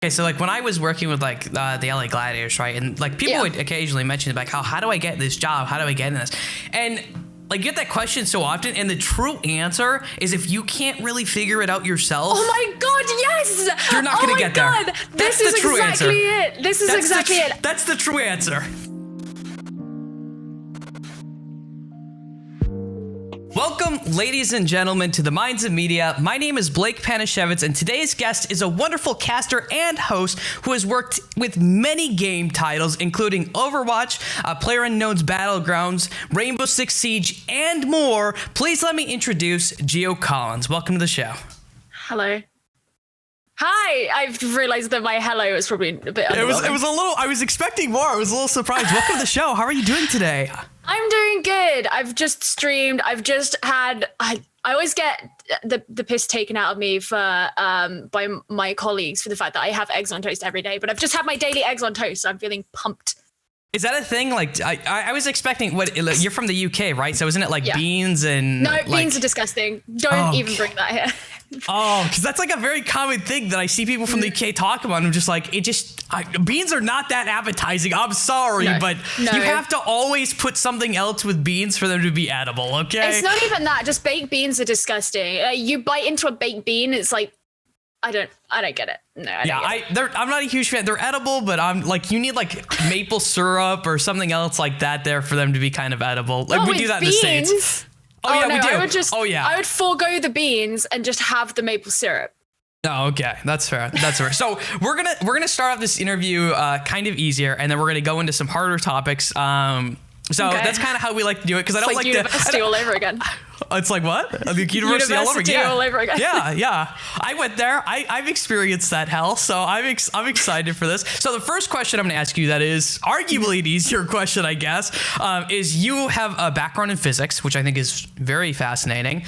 Okay, so like when I was working with like the LA Gladiators, right, and like people would occasionally mention like, how do I get this job? How do I get in this? And like you get that question so often, and the true answer is if you can't really figure it out yourself. Oh my God, yes! You're not gonna get there. Oh my God, this is exactly it. This is exactly it. That's the true answer. Welcome, ladies and gentlemen, to the Minds of Media. My name is Blake Panashevitz, and today's guest is a wonderful caster and host who has worked with many game titles, including Overwatch, PlayerUnknown's Battlegrounds, Rainbow Six Siege, and more. Please let me introduce Geo Collins. Welcome to the show. Hello. Hi. I've realized that my hello was probably a bit. It was a little. I was expecting more. I was a little surprised. Welcome to the show. How are you doing today? I'm doing good. I've just streamed. I've just had. I always get the piss taken out of me for by my colleagues for the fact that I have eggs on toast every day. But I've just had my daily eggs on toast, so I'm feeling pumped. Is that a thing? Like I was expecting. What you're from the UK, right? So isn't it like beans and? No, beans are disgusting. Don't even bring that here. Oh, because that's like a very common thing that I see people from the UK talk about. And I'm just like, beans are not that appetizing. I'm sorry, but you have to always put something else with beans for them to be edible, okay? It's not even that. Just baked beans are disgusting. You bite into a baked bean, it's like, I don't get it. No, I'm not a huge fan. They're edible, but I'm like, you need like maple syrup or something else like that there for them to be kind of edible. Like we do that in the States. Oh yeah, we do. I would forego the beans and just have the maple syrup. Oh, okay. That's fair. That's fair. So we're gonna start off this interview kind of easier, and then we're gonna go into some harder topics. That's kind of how we like to do it because I don't like university all over again. It's like what? Like university all over again. All over again. Yeah. I went there. I've experienced that hell, so I'm excited for this. So the first question I'm going to ask you that is arguably an easier question, I guess, is you have a background in physics, which I think is very fascinating.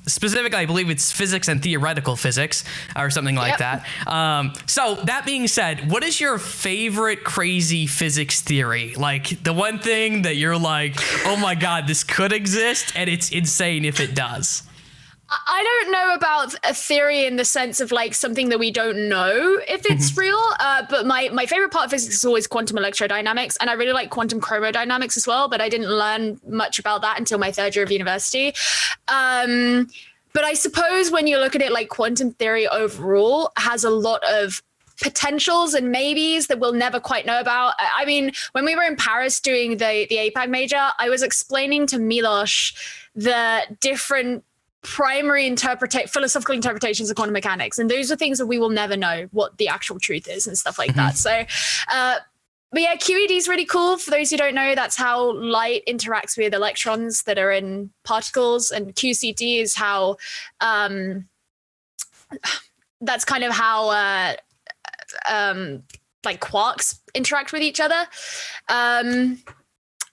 Specifically, I believe it's physics and theoretical physics or something like that. So that being said, what is your favorite crazy physics theory? Like the one thing that you're like, oh my God, this could exist and it's insane if it does. I don't know about a theory in the sense of like something that we don't know if it's real, but my favorite part of physics is always quantum electrodynamics, and I really like quantum chromodynamics as well, but I didn't learn much about that until my third year of university. But I suppose when you look at it, like quantum theory overall has a lot of potentials and maybes that we'll never quite know about. I mean, when we were in Paris doing the APAC major, I was explaining to Milos the different primary philosophical interpretations of quantum mechanics, and those are things that we will never know what the actual truth is and stuff like that. So but yeah, QED is really cool. For those who don't know, that's how light interacts with electrons that are in particles, and QCD is how that's kind of how like quarks interact with each other.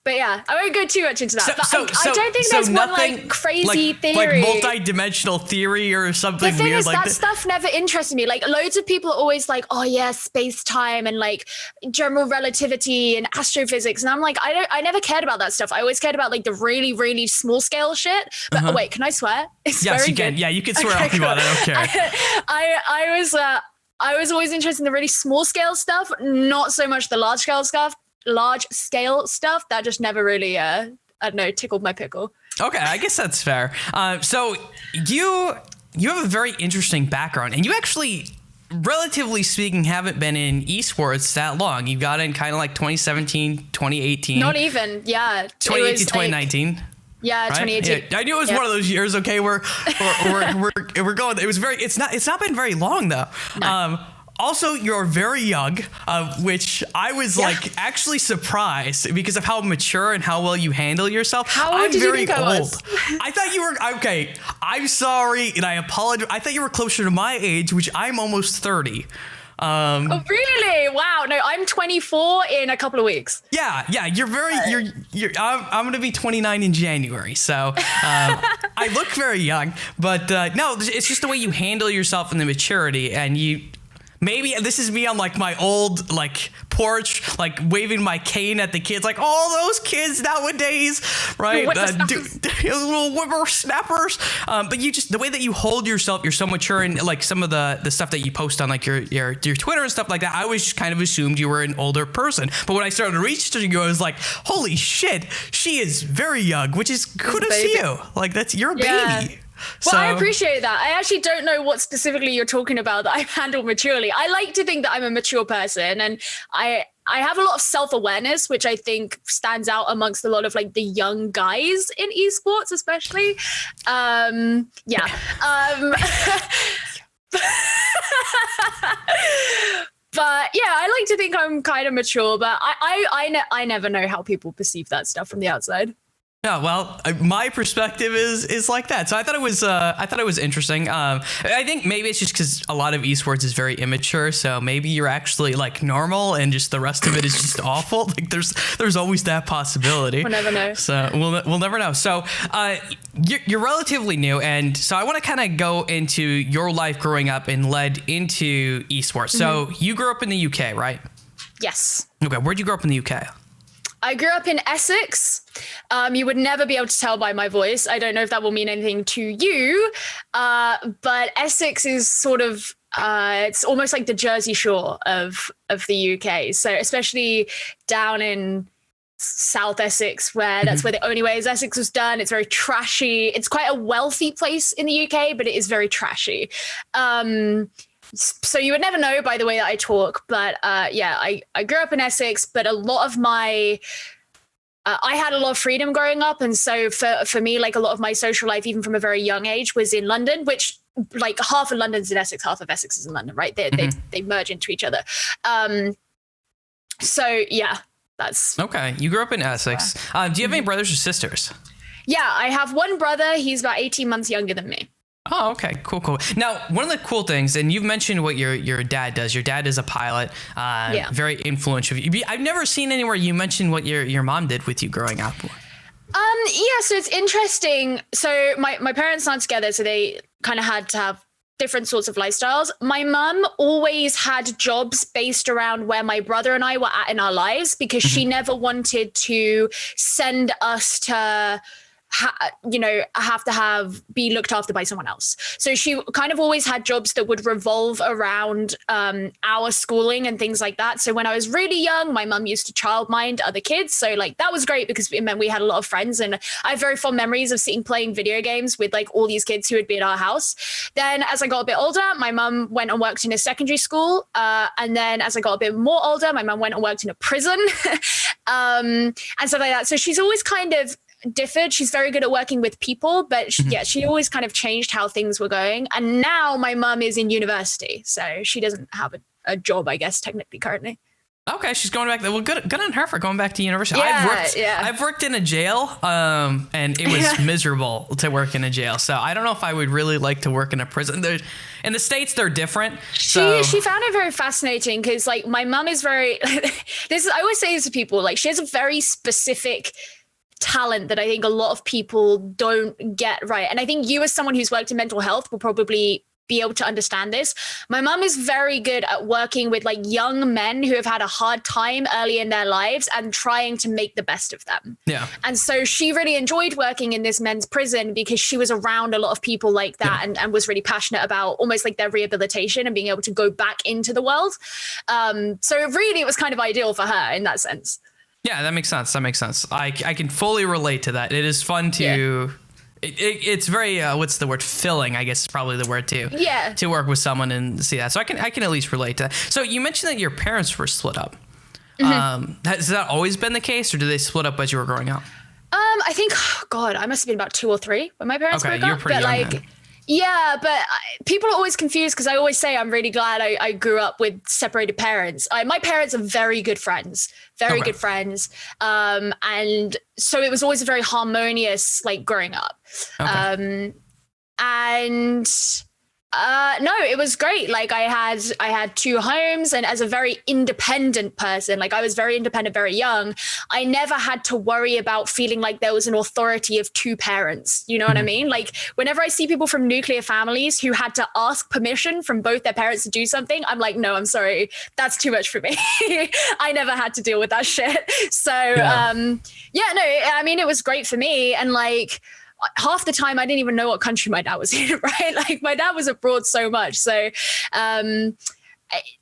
But yeah, I won't go too much into that. I don't think there's one like crazy theory. Like multi-dimensional theory or something weird. The thing is, like that stuff never interested me. Like loads of people are always like, oh yeah, space-time and like general relativity and astrophysics. And I'm like, I never cared about that stuff. I always cared about like the really, really small scale shit. But wait, can I swear? It's yes, you can. Good. Yeah, you can swear all you want. I don't care. I was always interested in the really small scale stuff, not so much the large scale stuff that just never really I don't know, tickled my pickle. Okay, I guess that's fair. So you have a very interesting background, and you actually, relatively speaking, haven't been in esports that long. You got in kind of like 2017, 2018. Not even, yeah. 2018, 2019. Yeah, right? 2018. Yeah, I knew it was one of those years. Okay, we're going. It was very. It's not been very long though. No. Also, you're very young, which I was like actually surprised because of how mature and how well you handle yourself. How old did you think I was? I thought you were, okay, I'm sorry and I apologize. I thought you were closer to my age, which I'm almost 30. Oh, really? Wow. No, I'm 24 in a couple of weeks. Yeah. You're very, I'm going to be 29 in January. So I look very young, but no, it's just the way you handle yourself and the maturity, and Maybe this is me on like my old like porch, like waving my cane at the kids, like all those kids nowadays, right? Little whippersnappers. But you just, the way that you hold yourself, you're so mature, and like some of the stuff that you post on like your Twitter and stuff like that, I always just kind of assumed you were an older person. But when I started researching you, I was like, holy shit, she is very young, which is kudos to you. Like that's your baby. Well, I appreciate that. I actually don't know what specifically you're talking about that I've handled maturely. I like to think that I'm a mature person, and I have a lot of self-awareness, which I think stands out amongst a lot of like the young guys in esports, especially. Yeah. But yeah, I like to think I'm kind of mature, but I never know how people perceive that stuff from the outside. Yeah, well, my perspective is like that. So I thought it was interesting. I think maybe it's just because a lot of esports is very immature. So maybe you're actually like normal, and just the rest of it is just awful. Like there's always that possibility. We'll never know. So we'll never know. So you're relatively new, and so I want to kind of go into your life growing up and led into esports. So you grew up in the UK, right? Yes. Okay, where'd you grow up in the UK? I grew up in Essex. You would never be able to tell by my voice. I don't know if that will mean anything to you, but Essex is sort of, it's almost like the Jersey Shore of the UK. So especially down in South Essex, where that's where the only way is Essex was done. It's very trashy. It's quite a wealthy place in the UK, but it is very trashy. So you would never know by the way that I talk, but yeah, I grew up in Essex, but a lot of my, I had a lot of freedom growing up. And so for me, like a lot of my social life, even from a very young age, was in London, which like half of London's in Essex, half of Essex is in London, right? They merge into each other. So yeah, that's. Okay, you grew up in Essex. Do you have any brothers or sisters? Yeah, I have one brother. He's about 18 months younger than me. Oh, okay. Cool. Now, one of the cool things, and you've mentioned what your dad does. Your dad is a pilot, very influential. I've never seen anywhere you mentioned what your mom did with you growing up. Yeah, so it's interesting. So my parents aren't together, so they kind of had to have different sorts of lifestyles. My mum always had jobs based around where my brother and I were at in our lives, because she never wanted to send us to have to be looked after by someone else. So she kind of always had jobs that would revolve around our schooling and things like that. So when I was really young, my mum used to childmind other kids. So like that was great because it meant we had a lot of friends, and I have very fond memories of sitting playing video games with like all these kids who would be at our house. Then as I got a bit older, my mum went and worked in a secondary school. And then as I got a bit more older, my mum went and worked in a prison and stuff like that. So she's always kind of differed. She's very good at working with people, but she always kind of changed how things were going. And now my mum is in university, so she doesn't have a job, I guess, technically currently. Okay, she's going back. Well, good on her for going back to university. Yeah, I've worked in a jail, and it was miserable to work in a jail. So I don't know if I would really like to work in a prison. In the States, they're different. She found it very fascinating because, like, my mum is very. I always say this to people. Like, she has a very specific talent that I think a lot of people don't get right. And I think you, as someone who's worked in mental health, will probably be able to understand this. My mum is very good at working with like young men who have had a hard time early in their lives and trying to make the best of them. Yeah. And so she really enjoyed working in this men's prison because she was around a lot of people like that, and was really passionate about almost like their rehabilitation and being able to go back into the world. So really it was kind of ideal for her in that sense. Yeah, that makes sense. I can fully relate to that. It is fun to, it's very, what's the word? Filling, I guess is probably the word too. Yeah. To work with someone and see that. So I can at least relate to that. So you mentioned that your parents were split up. Has that always been the case, or did they split up as you were growing up? I think, God, I must have been about 2 or 3 when my parents broke up. Okay, you're pretty young then. Yeah, but people are always confused because I always say I'm really glad I grew up with separated parents. My parents are very good friends, good friends. And so it was always a very harmonious, like, growing up. And No, it was great. Like I had two homes, and as a very independent person, like I was very independent, very young, I never had to worry about feeling like there was an authority of two parents. You know what I mean? Like whenever I see people from nuclear families who had to ask permission from both their parents to do something, I'm like, no, I'm sorry, that's too much for me. I never had to deal with that shit. So no, I mean, it was great for me, and like half the time I didn't even know what country my dad was in, right? Like my dad was abroad so much. So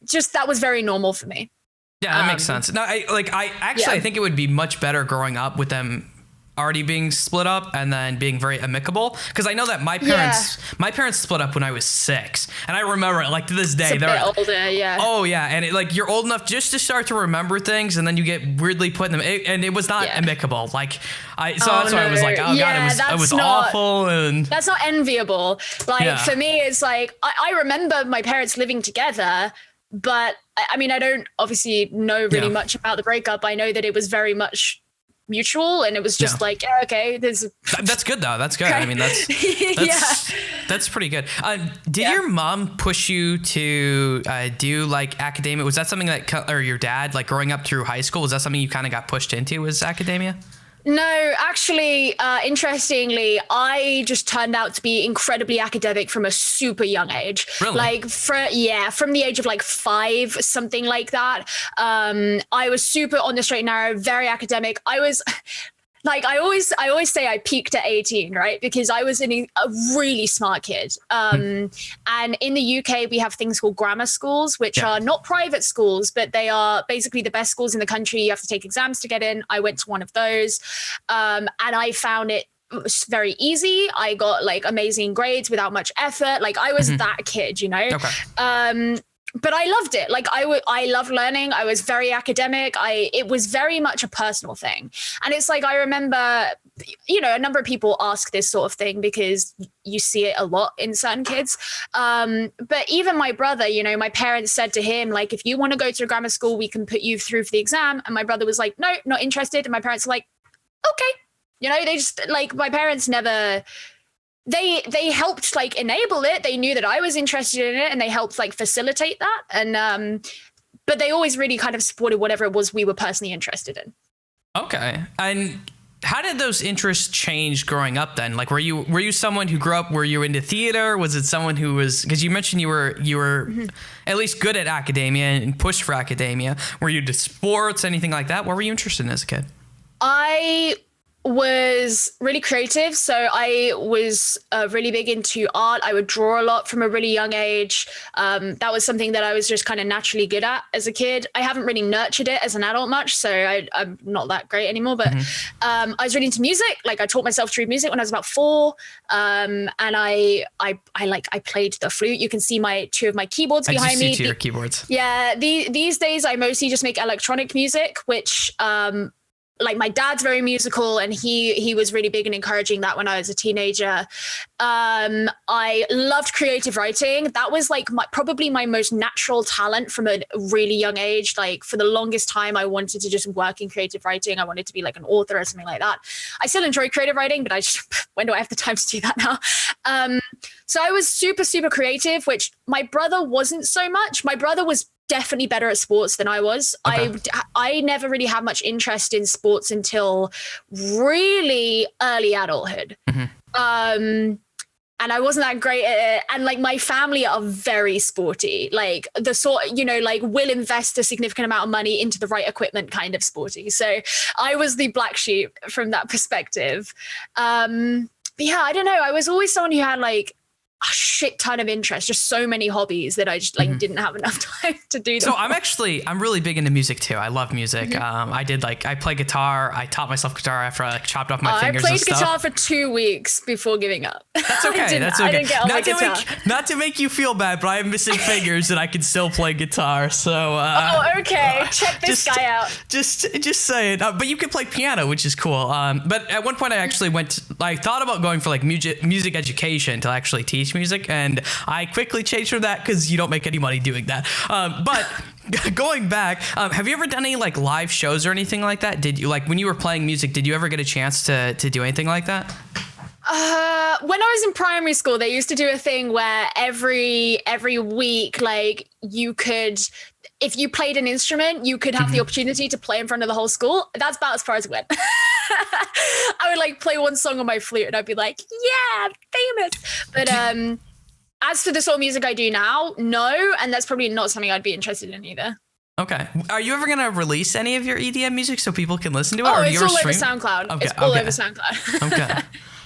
just that was very normal for me. Yeah, that makes sense. No, I think it would be much better growing up with them already being split up and then being very amicable, because I know that my parents split up when I was 6, and I remember it like to this day. They're older, yeah. Oh yeah, and you're old enough just to start to remember things, and then you get weirdly put in them, and it was not amicable. Like that's why I was like, oh god, it was awful, and that's not enviable. Like for me, it's like I remember my parents living together, but I mean I don't obviously know really much about the breakup. I know that it was very much mutual, and it was just like, okay, that's good though. That's good. I mean, that's pretty good. Did your mom push you to do like academia? Was that something that, or your dad, like growing up through high school, was that something you kind of got pushed into, was academia? No, actually, interestingly, I just turned out to be incredibly academic from a super young age. Really? Like from the age of like 5, something like that. I was super on the straight and narrow, very academic. I was like, I always say I peaked at 18, right? Because I was a really smart kid. And in the UK, we have things called grammar schools, which are not private schools, but they are basically the best schools in the country. You have to take exams to get in. I went to one of those, and I found it was very easy. I got like amazing grades without much effort. Like I was that kid, you know? Okay. But I loved it. Like I loved learning. I was very academic. It was very much a personal thing. And it's like, I remember, you know, a number of people ask this sort of thing because you see it a lot in certain kids. But even my brother, you know, my parents said to him, like, if you want to go to grammar school, we can put you through for the exam. And my brother was like, no, not interested. And my parents were like, okay. You know, they just like, my parents never... They helped like enable it. They knew that I was interested in it, and they helped like facilitate that. And but they always really kind of supported whatever it was we were personally interested in. Okay. And how did those interests change growing up then? Like, were you someone who grew up, were you into theater? Was it someone who was, because you mentioned you were at least good at academia and pushed for academia. Were you into sports, anything like that? What were you interested in as a kid? I was really creative. So I was really big into art. I would draw a lot from a really young age. That was something that I was just kind of naturally good at as a kid. I haven't really nurtured it as an adult much, so I'm not that great anymore. But I was really into music. Like I taught myself to read music when I was about 4. And I played the flute. You can see two of my keyboards behind me. I see 2 of your keyboards. Yeah. These days I mostly just make electronic music, which like my dad's very musical, and he was really big in encouraging that when I was a teenager. I loved creative writing. That was like probably my most natural talent from a really young age. Like for the longest time, I wanted to just work in creative writing. I wanted to be like an author or something like that. I still enjoy creative writing, but when do I have the time to do that now? So I was super, super creative, which my brother wasn't so much. My brother was definitely better at sports than I was. Okay. I never really had much interest in sports until really early adulthood. And I wasn't that great at it. And like my family are very sporty, like the sort, you know, like will invest a significant amount of money into the right equipment kind of sporty. So I was the black sheep from that perspective. But yeah, I don't know. I was always someone who had like a shit ton of interest, just so many hobbies that I just like didn't have enough time to do them. So I'm really big into music too. I love music. I play guitar. I taught myself guitar after I chopped off my fingers and stuff. I played guitar for 2 weeks before giving up. That's okay. That's okay. I didn't get on my guitar. Not to make you feel bad, but I have missing fingers and I can still play guitar. So okay. Check this guy out. Just saying. But you can play piano, which is cool. But at one point I actually I thought about going for like music education to actually teach music, and I quickly changed from that because you don't make any money doing that. But going back, have you ever done any like live shows or anything like that? Did you, like when you were playing music, did you ever get a chance to do anything like that? When I was in primary school, they used to do a thing where every week, like you could, if you played an instrument, you could have the opportunity to play in front of the whole school. That's about as far as it went. I would like play one song on my flute and I'd be like, yeah, I'm famous. But as for the sort of music I do now, no. And that's probably not something I'd be interested in either. Okay. Are you ever going to release any of your EDM music so people can listen to it? Oh, or it's all over SoundCloud. Okay, it's all over SoundCloud. Okay.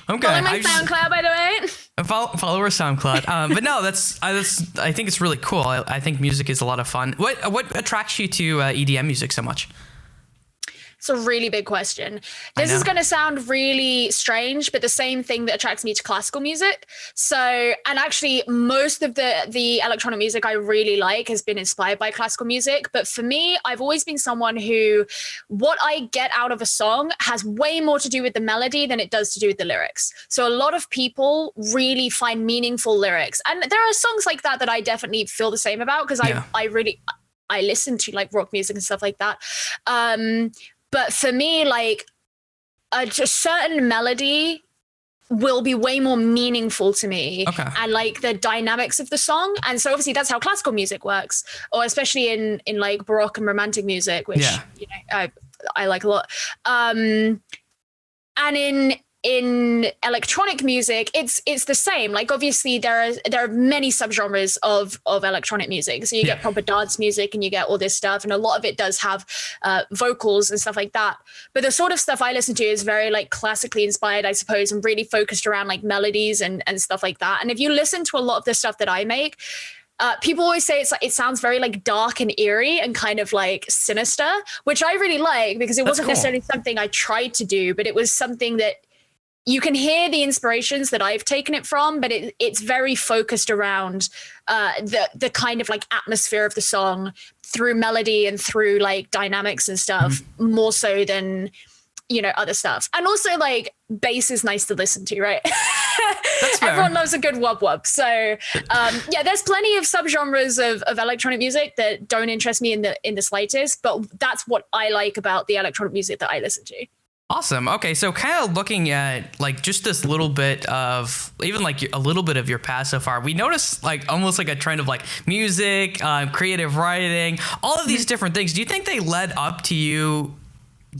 Okay. Follow my SoundCloud, by the way. Follow our SoundCloud. But no, I think it's really cool. I think music is a lot of fun. What attracts you to EDM music so much? It's a really big question. This is going to sound really strange, but the same thing that attracts me to classical music. So, and actually most of the electronic music I really like has been inspired by classical music. But for me, I've always been someone who, what I get out of a song has way more to do with the melody than it does to do with the lyrics. So a lot of people really find meaningful lyrics. And there are songs like that I definitely feel the same about because I listen to like rock music and stuff like that. But for me, like a certain melody will be way more meaningful to me and like the dynamics of the song. And so obviously that's how classical music works, or especially in like Baroque and Romantic music, which you know I like a lot. And in electronic music, it's the same. Like obviously there are many subgenres of electronic music. So you get proper dance music and you get all this stuff, and a lot of it does have vocals and stuff like that. But the sort of stuff I listen to is very like classically inspired, I suppose, and really focused around like melodies and stuff like that. And if you listen to a lot of the stuff that I make, people always say it sounds very like dark and eerie and kind of like sinister, which I really like because it wasn't necessarily something I tried to do, but it was something that you can hear the inspirations that I've taken it from, but it's very focused around the kind of like atmosphere of the song through melody and through like dynamics and stuff, more so than, you know, other stuff. And also like bass is nice to listen to, right? That's fair. Everyone loves a good wub wub. So yeah, there's plenty of subgenres of electronic music that don't interest me in the slightest, but that's what I like about the electronic music that I listen to. Awesome. Okay, so kind of looking at like just this little bit of even like a little bit of your past so far, we noticed like almost like a trend of like music, creative writing, all of these different things. Do you think they led up to you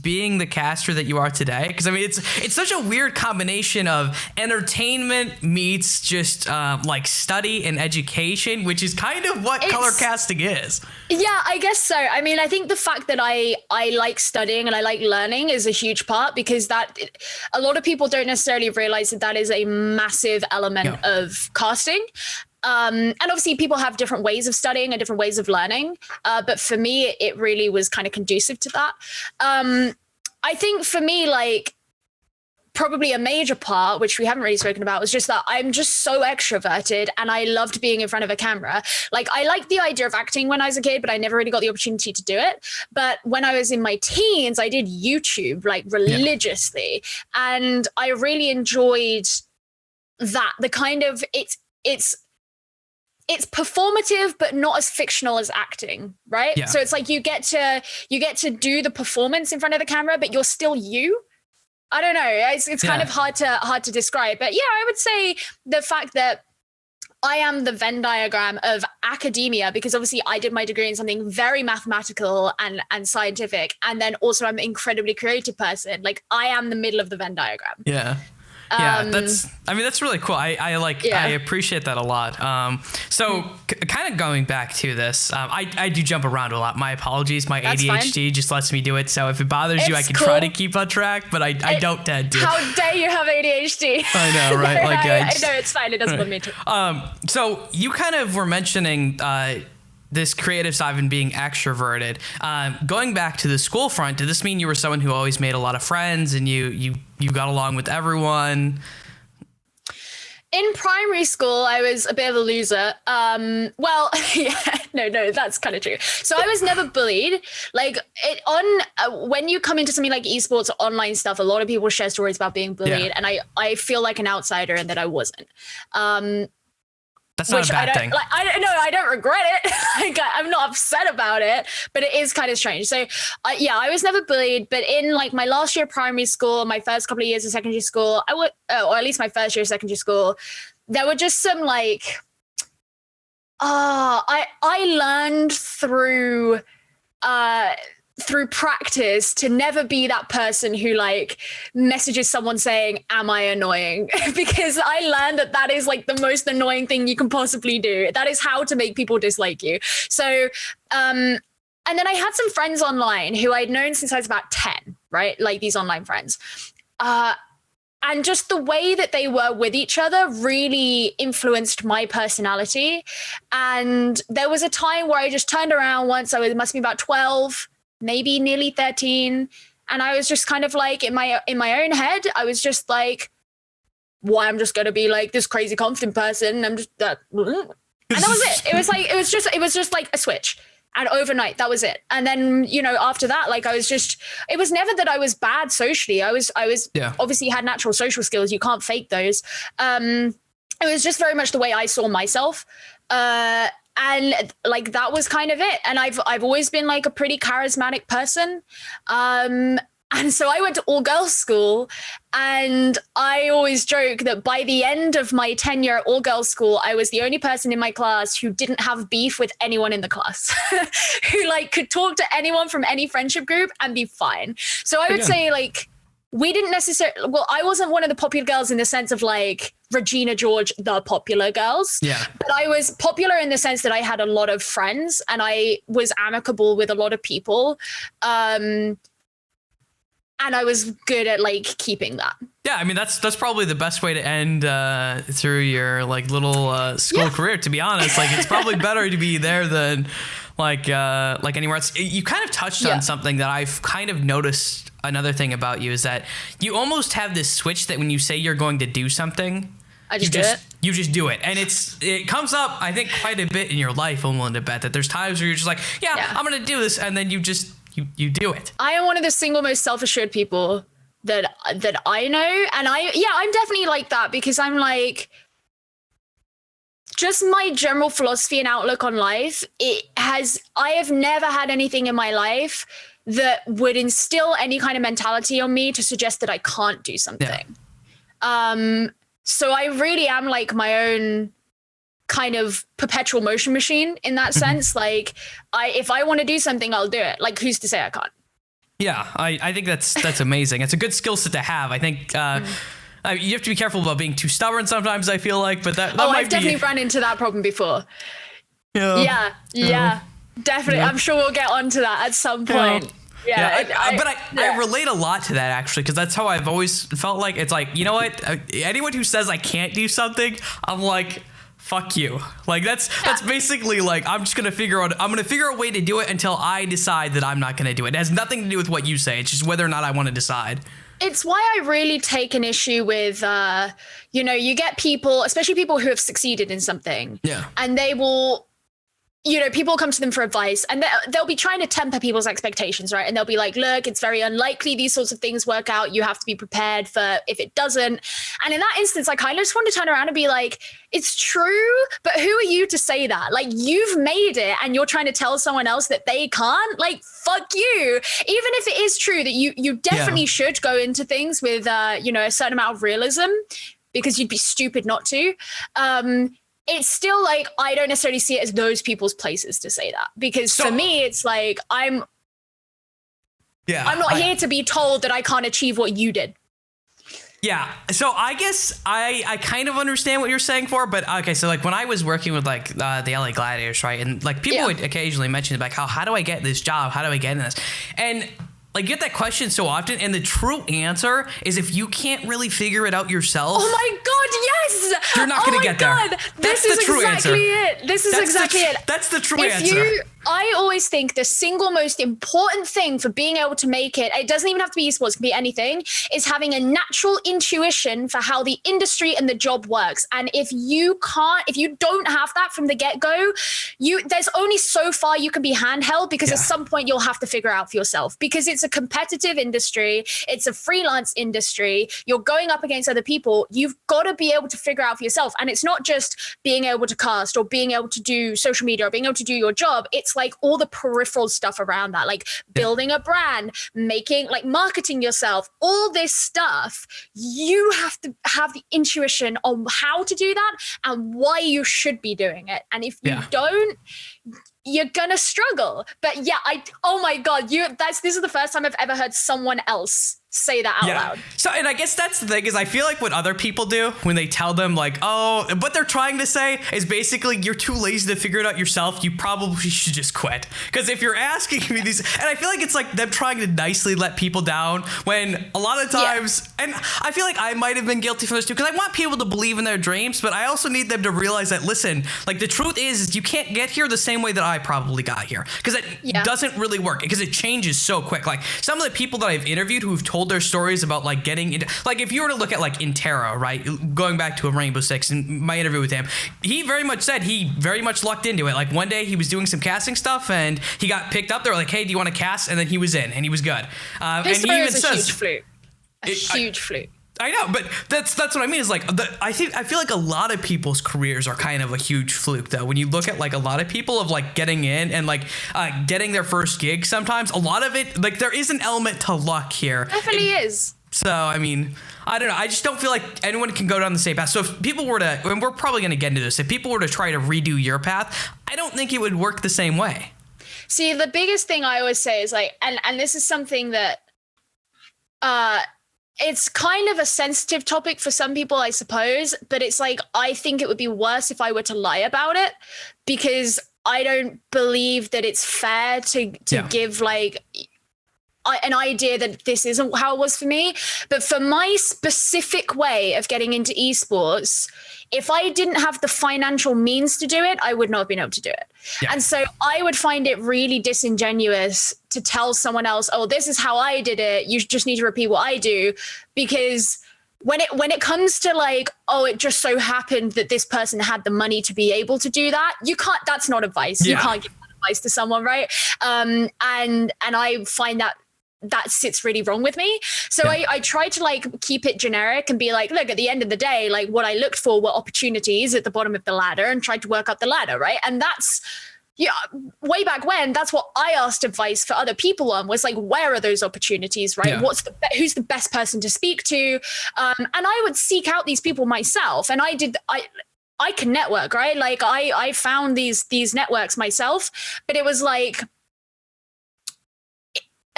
being the caster that you are today? Because I mean, it's such a weird combination of entertainment meets just like study and education, which is kind of what color casting is. Yeah, I guess so. I mean, I think the fact that I like studying and I like learning is a huge part, because that a lot of people don't necessarily realize that is a massive element of casting. And obviously people have different ways of studying and different ways of learning. But for me, it really was kind of conducive to that. I think for me, like probably a major part, which we haven't really spoken about, was just that I'm just so extroverted and I loved being in front of a camera. Like I liked the idea of acting when I was a kid, but I never really got the opportunity to do it. But when I was in my teens, I did YouTube like religiously. And I really enjoyed that. The kind of, it's performative, but not as fictional as acting, right? Yeah. So it's like you get to do the performance in front of the camera, but you're still you. I don't know. It's kind of hard to describe, but yeah, I would say the fact that I am the Venn diagram of academia, because obviously I did my degree in something very mathematical and scientific, and then also I'm an incredibly creative person. Like I am the middle of the Venn diagram. Yeah. Yeah, that's really cool. I appreciate that a lot. So kind of going back to this, I do jump around a lot. My apologies. My That's ADHD fine. Just lets me do it. So if it bothers you, I can try to keep on track, but I don't tend to. How dare you have ADHD? I know, right? Like I know it's fine. It doesn't bother me too. So you kind of were mentioning this creative side and being extroverted. Going back to the school front, did this mean you were someone who always made a lot of friends and you got along with everyone? In primary school, I was a bit of a loser. Well, yeah, no, that's kind of true. So I was never bullied. Like when you come into something like esports or online stuff, a lot of people share stories about being bullied, and I feel like an outsider in that I wasn't. That's not a bad thing. Like, I don't regret it. Like, I'm not upset about it, but it is kind of strange. So I was never bullied, but in like my last year of primary school, my first couple of years of secondary school, or at least my first year of secondary school, there were just some like, I learned through practice to never be that person who like messages someone saying, am I annoying? Because I learned that is like the most annoying thing you can possibly do. That is how to make people dislike you. So, and then I had some friends online who I'd known since I was about 10, right? Like these online friends. And just the way that they were with each other really influenced my personality. And there was a time where I just turned around once, it must be about 12, maybe nearly 13. And I was just kind of like in my own head, I was just like, well, I'm just going to be like this crazy confident person. I'm just and that was it. It was just like a switch. And overnight, that was it. And then, you know, after that, like it was never that I was bad socially. I was obviously had natural social skills. You can't fake those. It was just very much the way I saw myself. And like, that was kind of it. And I've always been like a pretty charismatic person. And so I went to all girls school, and I always joke that by the end of my tenure at all girls school, I was the only person in my class who didn't have beef with anyone in the class, who like could talk to anyone from any friendship group and be fine. So I would say like, we didn't necessarily, well, I wasn't one of the popular girls in the sense of like Regina George, the popular girls. Yeah. But I was popular in the sense that I had a lot of friends and I was amicable with a lot of people. And I was good at like keeping that. Yeah, I mean that's probably the best way to end through your like little school career. To be honest, like it's probably better to be there than like anywhere else. You kind of touched on something that I've kind of noticed. Another thing about you is that you almost have this switch that when you say you're going to do something, you just do it, and it comes up I think quite a bit in your life. I'm willing to bet that there's times where you're just like, I'm gonna do this, and then you just. You do it. I am one of the single most self-assured people that I know. And I'm definitely like that because I'm like, just my general philosophy and outlook on life. I have never had anything in my life that would instill any kind of mentality on me to suggest that I can't do something. Yeah. So I really am like my own kind of perpetual motion machine in that sense. Like if I want to do something, I'll do it. Like who's to say I can't? Yeah, I think that's amazing. It's a good skill set to have. I think you have to be careful about being too stubborn sometimes, I feel like, but that might I've definitely run into that problem before. Yeah, definitely. Yeah. I'm sure we'll get onto that at some point. I relate a lot to that actually, because that's how I've always felt. Like it's like, you know what, anyone who says I can't do something, I'm like, fuck you. Like that's basically like, I'm going to figure a way to do it until I decide that I'm not going to do it. It has nothing to do with what you say. It's just whether or not I want to decide. It's why I really take an issue with, you get people, especially people who have succeeded in something. Yeah. And they will, people come to them for advice and they'll be trying to temper people's expectations, right? And they'll be like, look, it's very unlikely these sorts of things work out. You have to be prepared for if it doesn't. And in that instance, I kind of just want to turn around and be like, it's true, but who are you to say that? Like, you've made it and you're trying to tell someone else that they can't? Like, fuck you. Even if it is true that you definitely should go into things with, a certain amount of realism, because you'd be stupid not to. It's still like, I don't necessarily see it as those people's places to say that, because for me, it's like, I'm not here to be told that I can't achieve what you did. Yeah. So I guess I kind of understand what you're saying but okay. So like when I was working with like the LA Gladiators, right. And like people would occasionally mention like, how do I get this job? How do I get in this? And like, get that question so often, and the true answer is if you can't really figure it out yourself. Oh my God, yes! You're not going to get there. This is exactly it. This is exactly it. That's the true answer. I always think the single most important thing for being able to make it doesn't even have to be esports, it can be anything, is having a natural intuition for how the industry and the job works. And if you don't have that from the get-go, there's only so far you can be handheld, because at some point you'll have to figure out for yourself, because it's a competitive industry. It's a freelance industry. You're going up against other people. You've got to be able to figure out for yourself. And it's not just being able to cast or being able to do social media or being able to do your job. It's like all the peripheral stuff around that, like building a brand, making, like, marketing yourself, all this stuff. You have to have the intuition on how to do that and why you should be doing it. And if you don't, you're gonna struggle. But yeah, oh my God, this is the first time I've ever heard someone else say that out loud. So, and I guess that's the thing, is I feel like what other people do when they tell them, like, oh, what they're trying to say is basically, you're too lazy to figure it out yourself. You probably should just quit. Because if you're asking me these, and I feel like it's like them trying to nicely let people down, when a lot of times, and I feel like I might have been guilty for this too, because I want people to believe in their dreams, but I also need them to realize that, listen, like, the truth is you can't get here the same way that I probably got here, because it doesn't really work, because it changes so quick. Like, some of the people that I've interviewed who've told their stories about, like, getting into, like, if you were to look at, like, Intero, right, going back to a Rainbow Six and my interview with him, he very much said he very much lucked into it. Like, one day he was doing some casting stuff and he got picked up. They were like, hey, do you want to cast? And then he was in and he was good. His and story he even is a says, huge fluke. Huge fluke. I know, but that's what I mean, is like, I feel like a lot of people's careers are kind of a huge fluke, though. When you look at, like, a lot of people of, like, getting in and, like, getting their first gig, sometimes a lot of it, like, there is an element to luck here. Definitely is. So, I mean, I don't know. I just don't feel like anyone can go down the same path. So if people were to, and we're probably going to get into this, if people were to try to redo your path, I don't think it would work the same way. See, the biggest thing I always say is, like, and this is something that, it's kind of a sensitive topic for some people, I suppose, but it's like, I think it would be worse if I were to lie about it, because I don't believe that it's fair to give, like, an idea that this isn't how it was for me. But for my specific way of getting into esports, if I didn't have the financial means to do it, I would not have been able to do it. Yeah. And so I would find it really disingenuous to tell someone else, oh, this is how I did it, you just need to repeat what I do. Because when it comes to, like, oh, it just so happened that this person had the money to be able to do that, you can't, that's not advice. You can't give that advice to someone, right? And I find that sits really wrong with me. So I try to, like, keep it generic and be like, look, at the end of the day, like, what I looked for were opportunities at the bottom of the ladder and tried to work up the ladder, right? And that's, way back when, that's what I asked advice for other people on, was like, where are those opportunities, right? Who's the best person to speak to? And I would seek out these people myself. And I can network, right? Like, I found these networks myself, but it was like,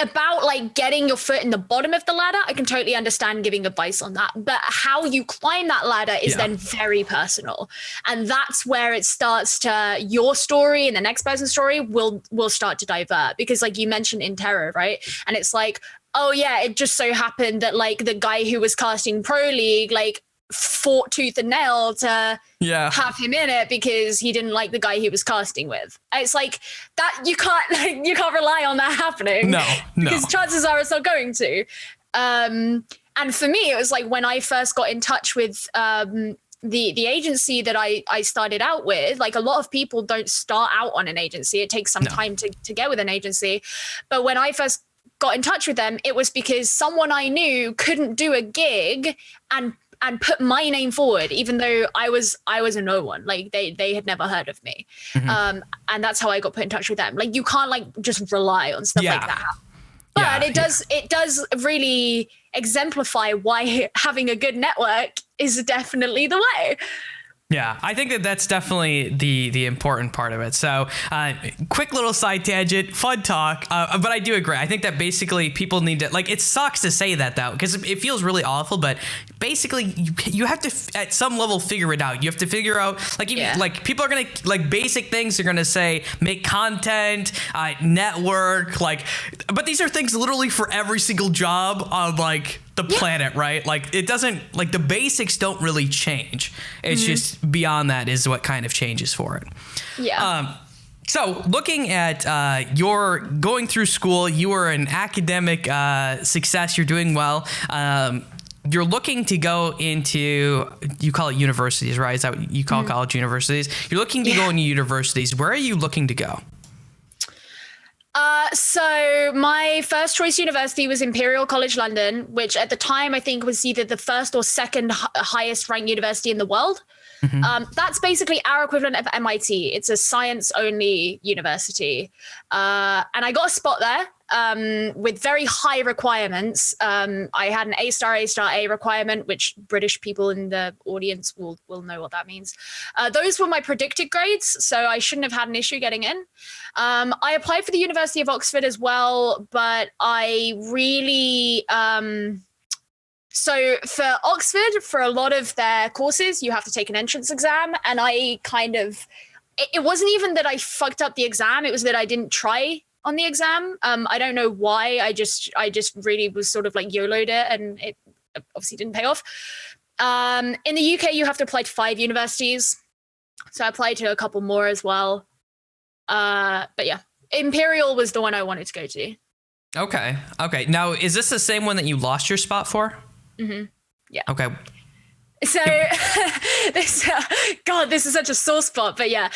about, like, getting your foot in the bottom of the ladder, I can totally understand giving advice on that. But how you climb that ladder is then very personal. And that's where it starts to, your story and the next person's story will start to divert. Because, like, you mentioned Intero, right? And it's like, oh yeah, it just so happened that, like, the guy who was casting Pro League, like, fought tooth and nail to have him in it because he didn't like the guy he was casting with. It's like that, you can't rely on that happening. No. Because chances are it's not going to. And for me, it was like, when I first got in touch with the agency that I started out with, like, a lot of people don't start out on an agency. It takes some time to get with an agency. But when I first got in touch with them, it was because someone I knew couldn't do a gig and put my name forward, even though I was a no one. Like, they had never heard of me. Mm-hmm. And that's how I got put in touch with them. Like, you can't, like, just rely on stuff like that. But it does really exemplify why having a good network is definitely the way. Yeah, I think that's definitely the important part of it. So quick little side tangent, fun talk. But I do agree. I think that basically people need to, like, it sucks to say that, though, because it feels really awful. But basically, you have to, at some level, figure it out. You have to figure out, like, like, people are going to, like, basic things are going to say, make content, network, like, but these are things literally for every single job on, like, the planet, right? Like, it doesn't, like, the basics don't really change. It's just beyond that is what kind of changes for it. So looking at your going through school, you were an academic success. You're doing well. You're looking to go into, you call it universities, right? Is that what you call college universities? You're looking to go into universities. Where are you looking to go? So my first choice university was Imperial College London, which at the time I think was either the first or second highest ranked university in the world. That's basically our equivalent of MIT. It's a science only university. And I got a spot there with very high requirements. I had an A*A* requirement, which British people in the audience will know what that means. Those were my predicted grades, so I shouldn't have had an issue getting in. I applied for the University of Oxford as well, but I really... So for Oxford, for a lot of their courses, you have to take an entrance exam. And I kind of, it wasn't even that I fucked up the exam. It was that I didn't try on the exam. I don't know why. I just really was sort of like YOLO'd it, and it obviously didn't pay off. In the UK, you have to apply to 5 universities. So I applied to a couple more as well. But yeah, Imperial was the one I wanted to go to. Okay. Now, is this the same one that you lost your spot for? Mm-hmm. Yeah. Okay. So this is such a sore spot, but yeah.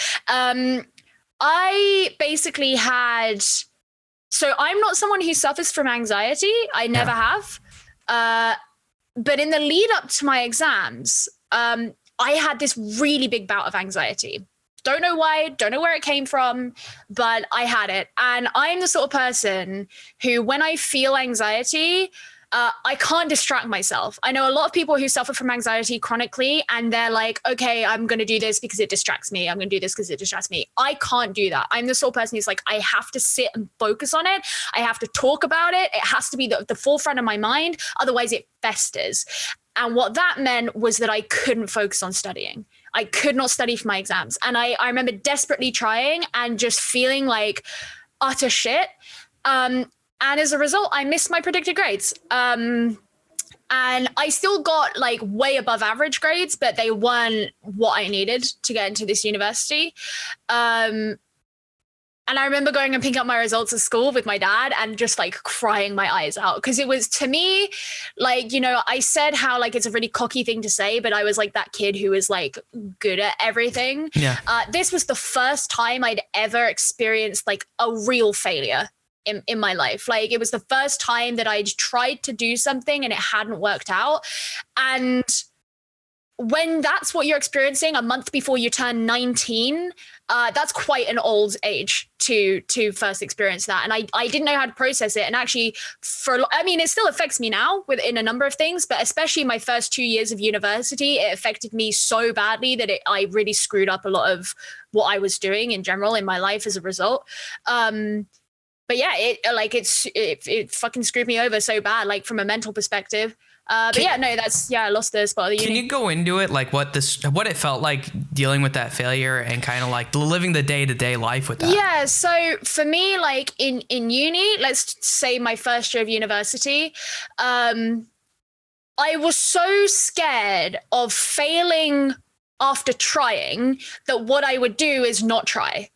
I basically had, so I'm not someone who suffers from anxiety. I never have. But in the lead up to my exams, I had this really big bout of anxiety. Don't know why, don't know where it came from, but I had it. And I'm the sort of person who, when I feel anxiety, I can't distract myself. I know a lot of people who suffer from anxiety chronically, and they're like, okay, I'm going to do this because it distracts me. I'm going to do this because it distracts me. I can't do that. I'm the sort of person who's like, I have to sit and focus on it. I have to talk about it. It has to be the forefront of my mind. Otherwise it festers. And what that meant was that I couldn't focus on studying. I could not study for my exams. And I remember desperately trying and just feeling like utter shit. And as a result, I missed my predicted grades. And I still got like way above average grades, but they weren't what I needed to get into this university. And I remember going and picking up my results at school with my dad and just like crying my eyes out. Because it was, to me, like, you know, I said how like it's a really cocky thing to say, but I was like that kid who was like good at everything. Yeah. This was the first time I'd ever experienced like a real failure in my life. Like, it was the first time that I'd tried to do something and it hadn't worked out. And when that's what you're experiencing a month before you turn 19, that's quite an old age to first experience that. And I didn't know how to process it. And actually, it still affects me now in a number of things, but especially my first 2 years of university, it affected me so badly that I really screwed up a lot of what I was doing in general in my life as a result. But yeah, it fucking screwed me over so bad, like from a mental perspective. I lost the spot of the uni. Can you go into it, like what it felt like dealing with that failure and kind of like living the day-to-day life with that? Yeah, so for me, like in uni, let's say my first year of university, I was so scared of failing after trying that what I would do is not try.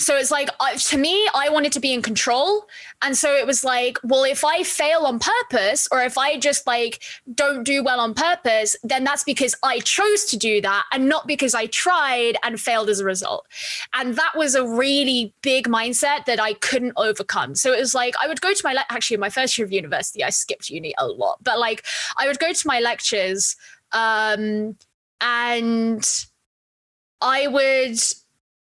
So it's like, to me, I wanted to be in control. And so it was like, well, if I fail on purpose, or if I just like don't do well on purpose, then that's because I chose to do that and not because I tried and failed as a result. And that was a really big mindset that I couldn't overcome. So it was like, I would go to actually my first year of university, I skipped uni a lot, but like I would go to my lectures and I would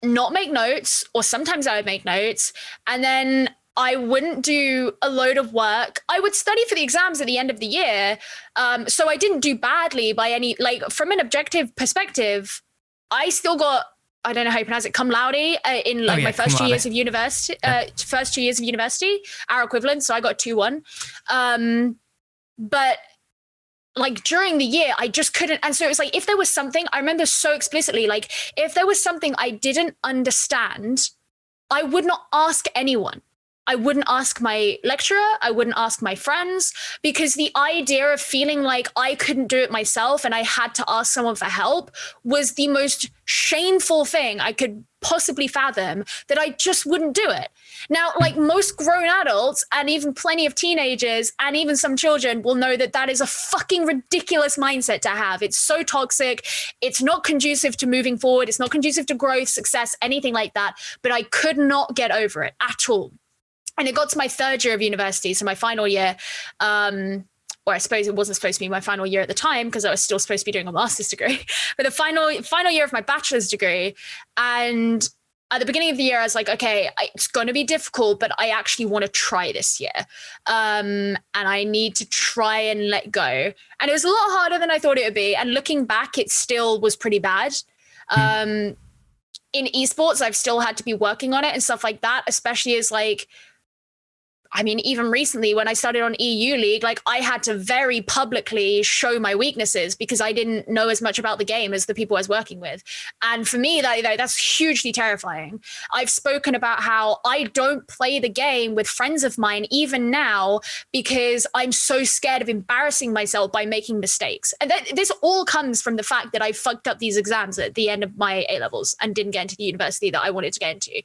not make notes, or sometimes I would make notes, and then I wouldn't do a load of work. I would study for the exams at the end of the year. So I didn't do badly by any, like from an objective perspective, I still got, I don't know how you pronounce it, cum laude in like my first 2 years of university, first 2 years of university, our equivalent. So I got 2-1. But like during the year, I just couldn't. And so it was like, if there was something, I remember so explicitly, like if there was something I didn't understand, I would not ask anyone. I wouldn't ask my lecturer. I wouldn't ask my friends, because the idea of feeling like I couldn't do it myself and I had to ask someone for help was the most shameful thing I could possibly fathom, that I just wouldn't do it. Now, like most grown adults and even plenty of teenagers and even some children will know that that is a fucking ridiculous mindset to have. It's so toxic. It's not conducive to moving forward. It's not conducive to growth, success, anything like that. But I could not get over it at all. And it got to my third year of university, so my final year, or I suppose it wasn't supposed to be my final year at the time because I was still supposed to be doing a master's degree, but the final year of my bachelor's degree. And at the beginning of the year, I was like, okay, it's going to be difficult, but I actually want to try this year. And I need to try and let go. And it was a lot harder than I thought it would be. And looking back, it still was pretty bad. In esports, I've still had to be working on it and stuff like that, especially as like, I mean, even recently when I started on EU League, like I had to very publicly show my weaknesses because I didn't know as much about the game as the people I was working with. And for me, that's hugely terrifying. I've spoken about how I don't play the game with friends of mine, even now, because I'm so scared of embarrassing myself by making mistakes. And this all comes from the fact that I fucked up these exams at the end of my A-levels and didn't get into the university that I wanted to get into.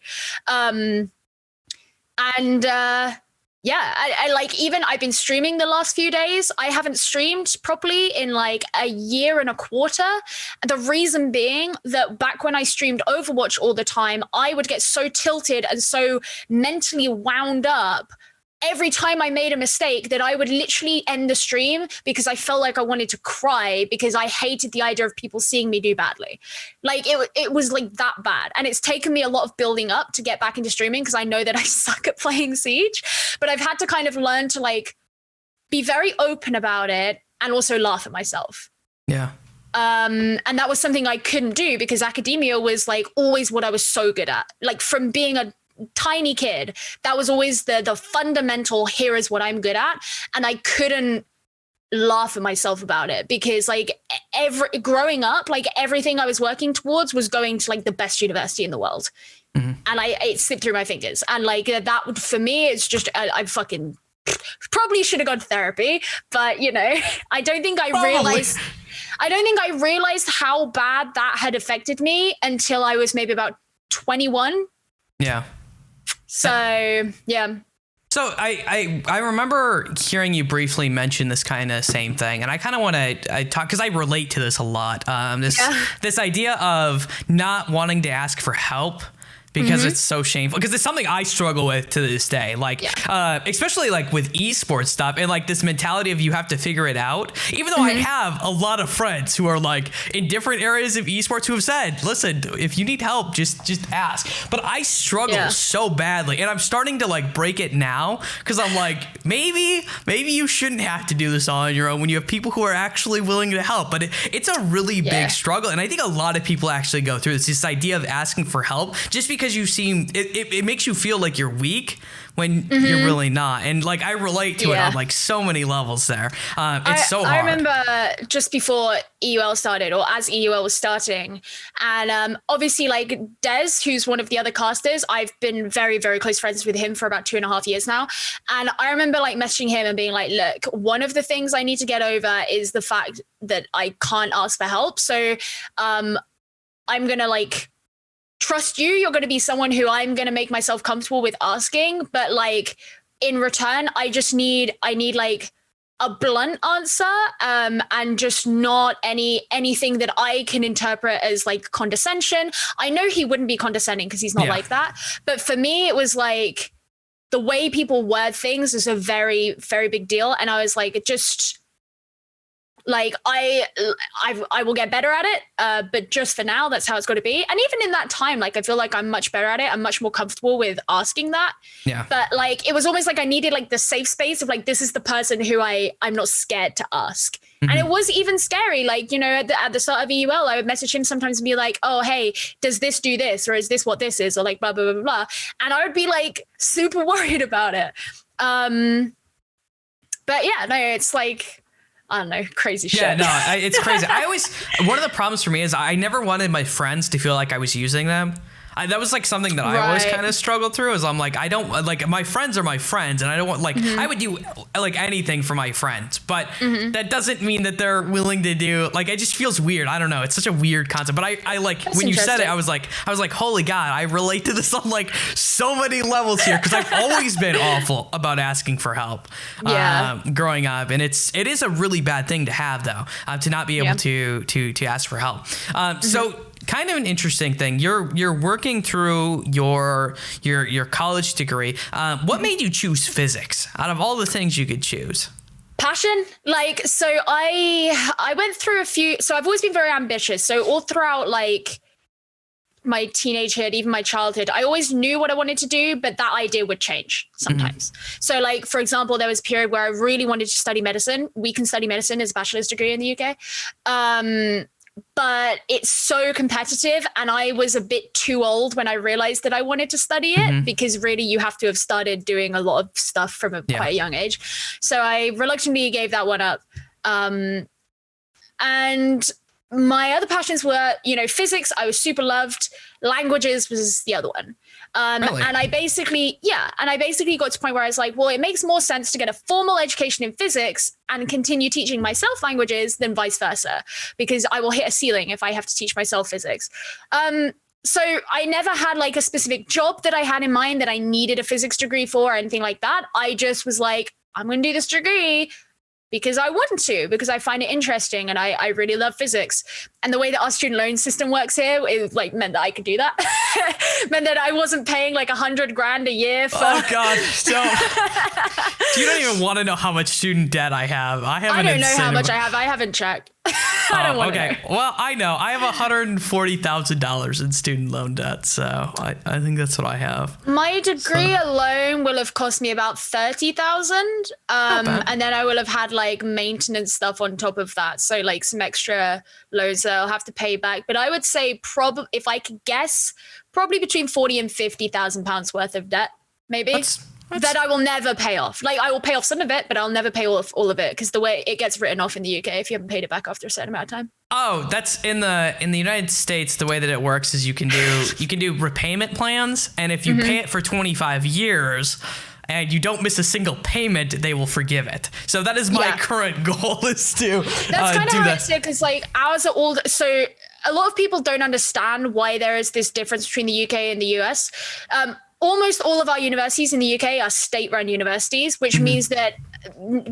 Yeah, I like, even I've been streaming the last few days. I haven't streamed properly in like a year and a quarter. The reason being that back when I streamed Overwatch all the time, I would get so tilted and so mentally wound up every time I made a mistake that I would literally end the stream because I felt like I wanted to cry because I hated the idea of people seeing me do badly. Like it was like that bad. And it's taken me a lot of building up to get back into streaming because I know that I suck at playing Siege, but I've had to kind of learn to like be very open about it and also laugh at myself. Yeah. And that was something I couldn't do because academia was like always what I was so good at. Like from being a tiny kid, that was always the fundamental, here is what I'm good at. And I couldn't laugh at myself about it because like growing up, like everything I was working towards was going to like the best university in the world. Mm-hmm. And it slipped through my fingers. And like that would, for me, it's just, I fucking probably should have gone to therapy, but you know, I don't think I realized how bad that had affected me until I was maybe about 21. Yeah. So, yeah. So I remember hearing you briefly mention this kind of same thing, and I kind of want to talk because I relate to this a lot. This idea of not wanting to ask for help because it's so shameful, because it's something I struggle with to this day, like especially like with esports stuff and like this mentality of you have to figure it out, even though I have a lot of friends who are like in different areas of esports who have said, listen, if you need help, just ask. But I struggle so badly, and I'm starting to like break it now because I'm like, maybe you shouldn't have to do this all on your own when you have people who are actually willing to help. But it's a really big struggle, and I think a lot of people actually go through this idea of asking for help just because you seem it makes you feel like you're weak when you're really not. And like I relate to it on like so many levels there. It's so hard. I remember just before EUL started, or as EUL was starting, and obviously like Des, who's one of the other casters, I've been very, very close friends with him for about 2.5 years now. And I remember like messaging him and being like, look, one of the things I need to get over is the fact that I can't ask for help. So I'm going to like trust you. You're going to be someone who I'm going to make myself comfortable with asking, but like in return, I need like a blunt answer, and just not anything that I can interpret as like condescension. I know he wouldn't be condescending because he's not like that, but for me, it was like the way people word things is a very, very big deal. And I was like, like I will get better at it, but just for now, that's how it's got to be. And even in that time, like I feel like I'm much better at it. I'm much more comfortable with asking that. Yeah. But like it was almost like I needed like the safe space of like, this is the person who I'm not scared to ask. And it was even scary. Like, you know, at the start of EUL, I would message him sometimes and be like, oh, hey, does this do this? Or is this what this is? Or like blah, blah, blah, blah, blah. And I would be like super worried about it. But yeah, no, it's like, I don't know, crazy shit. Yeah, no, it's crazy. One of the problems for me is I never wanted my friends to feel like I was using them. That was like something that I always kind of struggled through. Is I'm like, I don't like, my friends are my friends, and I don't want like I would do like anything for my friends, but that doesn't mean that they're willing to do like, it just feels weird. I don't know. It's such a weird concept, but I like That's when you said it, I was like, holy God, I relate to this on like so many levels here, because I've always been awful about asking for help. Growing up, and it is a really bad thing to have though, to not be able to ask for help. So kind of an interesting thing. You're working through your college degree. What made you choose physics out of all the things you could choose? Passion. Like, so I went through a few, so I've always been very ambitious. So all throughout like my teenagehood, even my childhood, I always knew what I wanted to do, but that idea would change sometimes. So like, for example, there was a period where I really wanted to study medicine. We can study medicine as a bachelor's degree in the UK. But it's so competitive, and I was a bit too old when I realized that I wanted to study it, because really you have to have started doing a lot of stuff from quite a young age. So I reluctantly gave that one up. And my other passions were, physics, I was super loved. Languages was the other one. Really? And I basically got to a point where I was like, well, it makes more sense to get a formal education in physics and continue teaching myself languages than vice versa, because I will hit a ceiling if I have to teach myself physics. So I never had like a specific job that I had in mind that I needed a physics degree for or anything like that. I just was like, I'm going to do this degree because I want to, because I find it interesting, and I really love physics. And the way that our student loan system works here, it like meant that I could do that. Meant that I wasn't paying like $100,000 a year for. Oh God! So you don't even want to know how much student debt I have. I don't know how much I have. I haven't checked. I don't want to know. Well, I know. I have $140,000 in student loan debt, so I think that's what I have. My degree alone will have cost me about $30,000, and then I will have had like maintenance stuff on top of that, so like some extra loans that I'll have to pay back. But I would say probably, if I could guess, probably between £40,000 and £50,000 worth of debt, maybe. That I will never pay off. Like, I will pay off some of it, but I'll never pay off all of it, because the way it gets written off in the UK if you haven't paid it back after a certain amount of time. Oh, that's in the United States. The way that it works is you can do repayment plans, and if you pay it for 25 years and you don't miss a single payment, they will forgive it. So that is my current goal, is to that's kind of how it's because like ours are all so. A lot of people don't understand why there is this difference between the UK and the US. Almost all of our universities in the UK are state-run universities, which means that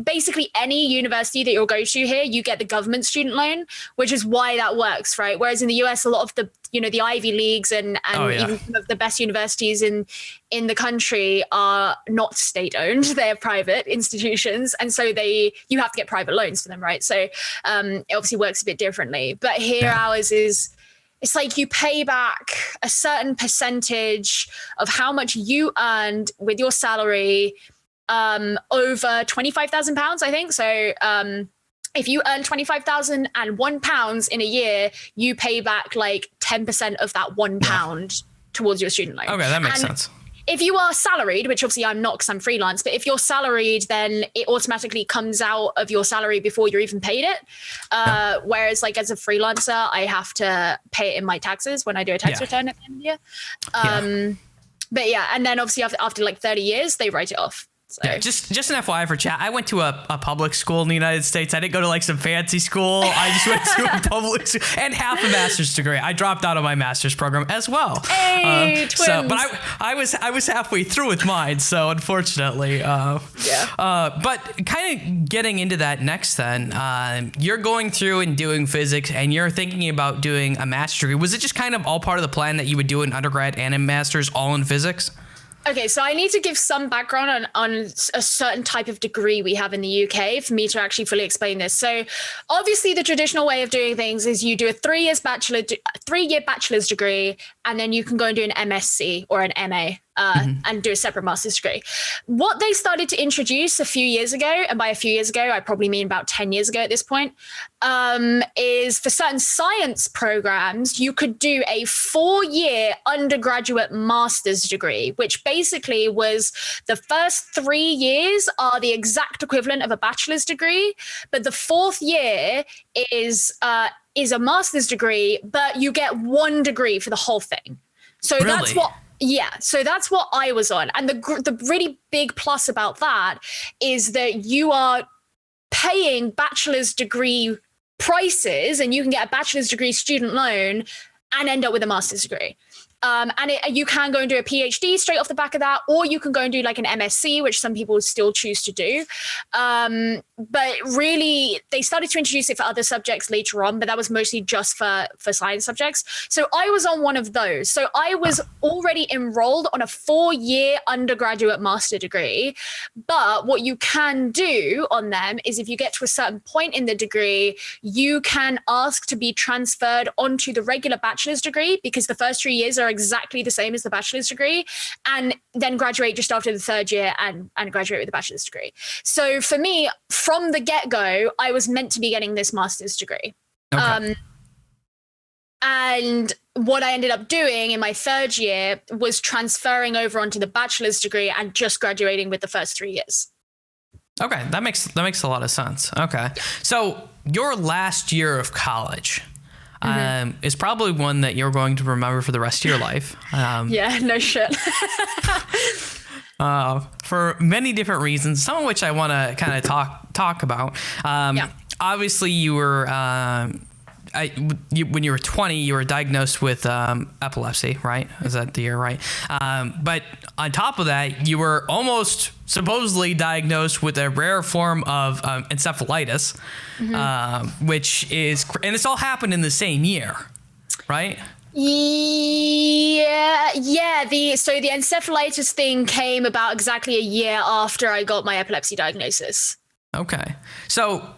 basically any university that you'll go to here, you get the government student loan, which is why that works, right? Whereas in the US, a lot of the, the Ivy Leagues and even some of the best universities in the country are not state-owned; they're private institutions, and so you have to get private loans for them, right? So it obviously works a bit differently. But here, ours is. It's like you pay back a certain percentage of how much you earned with your salary over £25,000, I think. So if you earn £25,001 in a year, you pay back like 10% of that £1 towards your student loan. Okay, that makes sense. If you are salaried, which obviously I'm not because I'm freelance, but if you're salaried, then it automatically comes out of your salary before you're even paid it. Whereas like as a freelancer, I have to pay it in my taxes when I do a tax return at the end of the year. But and then obviously after like 30 years, they write it off. So. Yeah, just an FYI for chat, I went to a public school in the United States. I didn't go to like some fancy school. I just went to a public school and half a master's degree. I dropped out of my master's program as well. Hey, twins. So, but I was halfway through with mine. So unfortunately, but kind of getting into that next, then you're going through and doing physics, and you're thinking about doing a master's degree. Was it just kind of all part of the plan that you would do an undergrad and a master's all in physics? Okay, so I need to give some background on a certain type of degree we have in the UK for me to actually fully explain this. So obviously the traditional way of doing things is you do a 3-year bachelor's degree, and then you can go and do an MSc or an MA and do a separate master's degree. What they started to introduce a few years ago, and by a few years ago, I probably mean about 10 years ago at this point, is for certain science programs, you could do a 4-year undergraduate master's degree, which basically was the first 3 years are the exact equivalent of a bachelor's degree, but the 4th year is a master's degree, but you get 1 degree for the whole thing. So Really? so that's what I was on. And the really big plus about that is that you are paying bachelor's degree prices, and you can get a bachelor's degree student loan and end up with a master's degree. You can go and do a PhD straight off the back of that, or you can go and do like an MSc, which some people still choose to do. But really, they started to introduce it for other subjects later on, but that was mostly just for science subjects. So I was on one of those. So I was already enrolled on a 4-year undergraduate master degree. But what you can do on them is if you get to a certain point in the degree, you can ask to be transferred onto the regular bachelor's degree, because the first 3 years are exactly the same as the bachelor's degree, and then graduate just after the 3rd year and graduate with a bachelor's degree. So for me, from the get-go, I was meant to be getting this master's degree. Okay. And what I ended up doing in my 3rd year was transferring over onto the bachelor's degree and just graduating with the first 3 years. Okay, that makes a lot of sense. Okay, so your last year of college is probably one that you're going to remember for the rest of your life. Yeah, no shit. For many different reasons, some of which I want to kind of talk about. Obviously, you were when you were 20, you were diagnosed with epilepsy, right? Is that the year, right? But on top of that, you were almost supposedly diagnosed with a rare form of encephalitis, which is, and it's all happened in the same year, right? Yeah. So the encephalitis thing came about exactly a year after I got my epilepsy diagnosis. Okay. So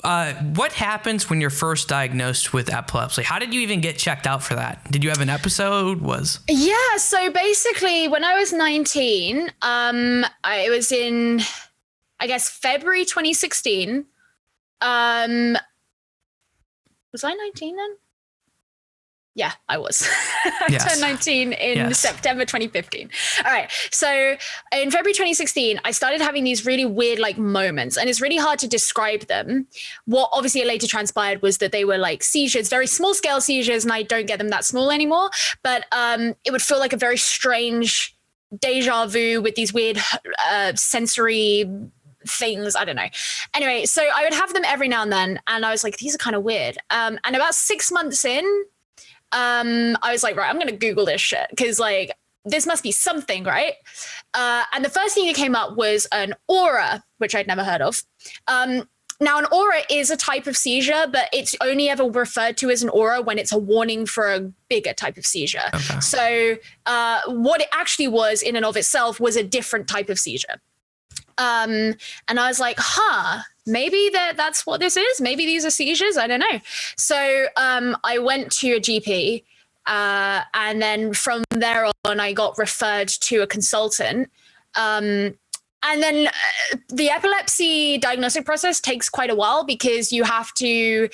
what happens when you're first diagnosed with epilepsy? How did you even get checked out for that? Did you have an episode? Yeah. So basically, when I was 19, it was in, I guess, February 2016. Was I 19 then? Yeah, I was. I turned 19 in September 2015. All right. So in February 2016, I started having these really weird like moments, and it's really hard to describe them. What obviously later transpired was that they were like seizures, very small scale seizures, and I don't get them that small anymore. But it would feel like a very strange deja vu with these weird sensory things. I don't know. Anyway, so I would have them every now and then, and I was like, these are kind of weird. And about 6 months in, I was like, right, I'm going to Google this shit, because like this must be something, right? And the first thing that came up was an aura, which I'd never heard of. Now, an aura is a type of seizure, but it's only ever referred to as an aura when it's a warning for a bigger type of seizure. Okay. So what it actually was in and of itself was a different type of seizure. And I was like, maybe that's what this is. Maybe these are seizures. I don't know. So I went to a GP, and then from there on, I got referred to a consultant. And then the epilepsy diagnostic process takes quite a while, because you've got to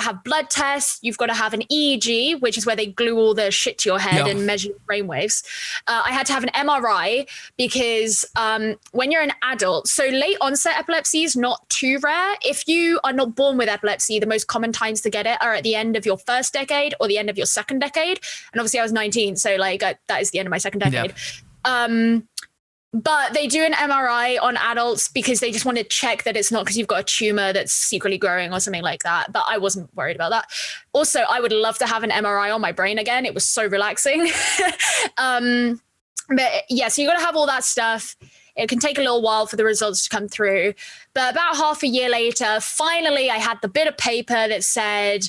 have blood tests. You've got to have an EEG, which is where they glue all the shit to your head and measure your brainwaves. I had to have an MRI because when you're an adult, so late onset epilepsy is not too rare. If you are not born with epilepsy, the most common times to get it are at the end of your first decade or the end of your second decade. And obviously I was 19. So like that is the end of my second decade. Yep. But they do an MRI on adults because they just want to check that it's not because you've got a tumor that's secretly growing or something like that. But I wasn't worried about that. Also, I would love to have an MRI on my brain again. It was so relaxing. But yeah, so you got to have all that stuff. It can take a little while for the results to come through. But about half a year later, finally, I had the bit of paper that said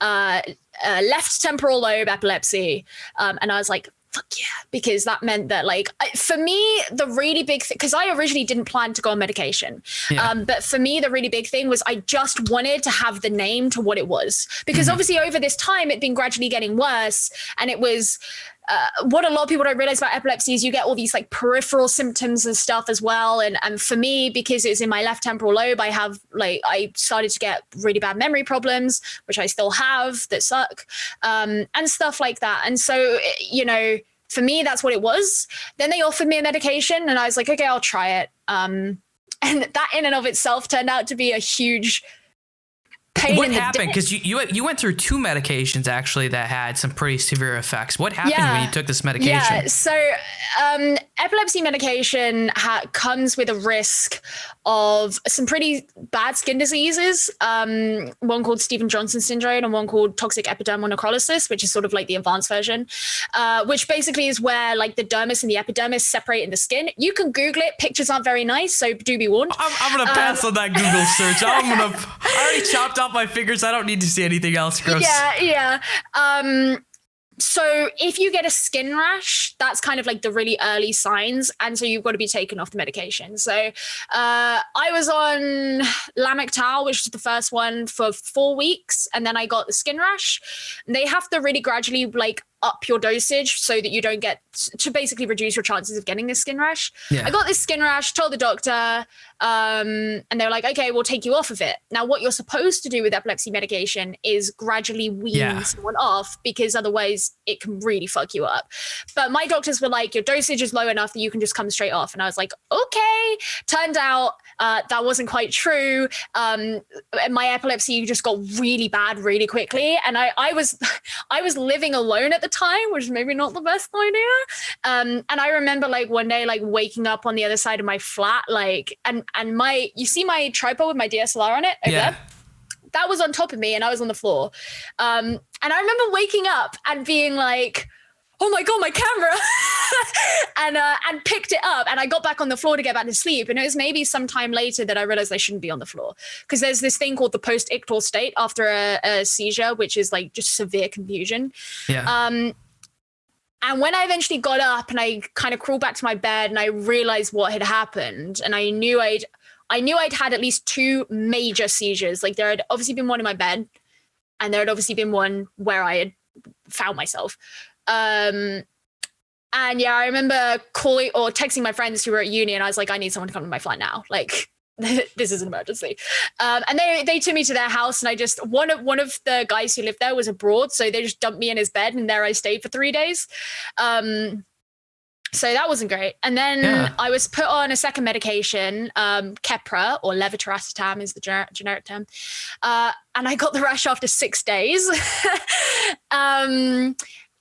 left temporal lobe epilepsy. And I was like, fuck yeah, because that meant that like for me the really big thing, because I originally didn't plan to go on medication, but for me the really big thing was I just wanted to have the name to what it was, because obviously over this time it'd been gradually getting worse, and it was what a lot of people don't realize about epilepsy is you get all these like peripheral symptoms and stuff as well, and for me, because it's in my left temporal lobe, I started to get really bad memory problems, which I still have, that suck, and stuff like that. And so, you know, for me, that's what it was. Then they offered me a medication and I was like, okay, I'll try it. And that in and of itself turned out to be a huge pain What in the happened? dick. Because you went through 2 medications actually that had some pretty severe effects. What happened when you took this medication? Yeah, so epilepsy medication comes with a risk of some pretty bad skin diseases. One called Stevens-Johnson syndrome and one called toxic epidermal necrolysis, which is sort of like the advanced version, which basically is where like the dermis and the epidermis separate in the skin. You can Google it. Pictures aren't very nice, so do be warned. I'm gonna pass on that Google search. I already chopped off my fingers. I don't need to see anything else gross. Yeah. So if you get a skin rash, that's kind of like the really early signs. And so you've got to be taken off the medication. So I was on Lamictal, which was the first one, for 4 weeks. And then I got the skin rash. And they have to really gradually like up your dosage so that you don't get to basically reduce your chances of getting this skin rash. Yeah. I got this skin rash, told the doctor, and they were like, okay, we'll take you off of it. Now, what you're supposed to do with epilepsy medication is gradually wean someone off, because otherwise it can really fuck you up. But my doctors were like, your dosage is low enough that you can just come straight off. And I was like, okay. Turned out that wasn't quite true. My epilepsy just got really bad really quickly. And I was living alone at the time, which is maybe not the best idea. And I remember like one day, like waking up on the other side of my flat, like, and you see my tripod with my DSLR on it over there? That was on top of me and I was on the floor. And I remember waking up and being like, oh my God, my camera, and picked it up. And I got back on the floor to get back to sleep. And it was maybe some time later that I realized I shouldn't be on the floor, because there's this thing called the post-ictal state after a seizure, which is like just severe confusion. Yeah. And when I eventually got up and I kind of crawled back to my bed and I realized what had happened, and I knew I'd had at least 2 major seizures. Like there had obviously been one in my bed, and there had obviously been one where I had found myself. And yeah, I remember calling or texting my friends who were at uni, and I was like, I need someone to come to my flat now. Like, this is an emergency. And they took me to their house, and I just, one of the guys who lived there was abroad. So they just dumped me in his bed, and there I stayed for 3 days. So that wasn't great. And then I was put on a second medication, Keppra, or levetiracetam is the generic term. And I got the rash after 6 days.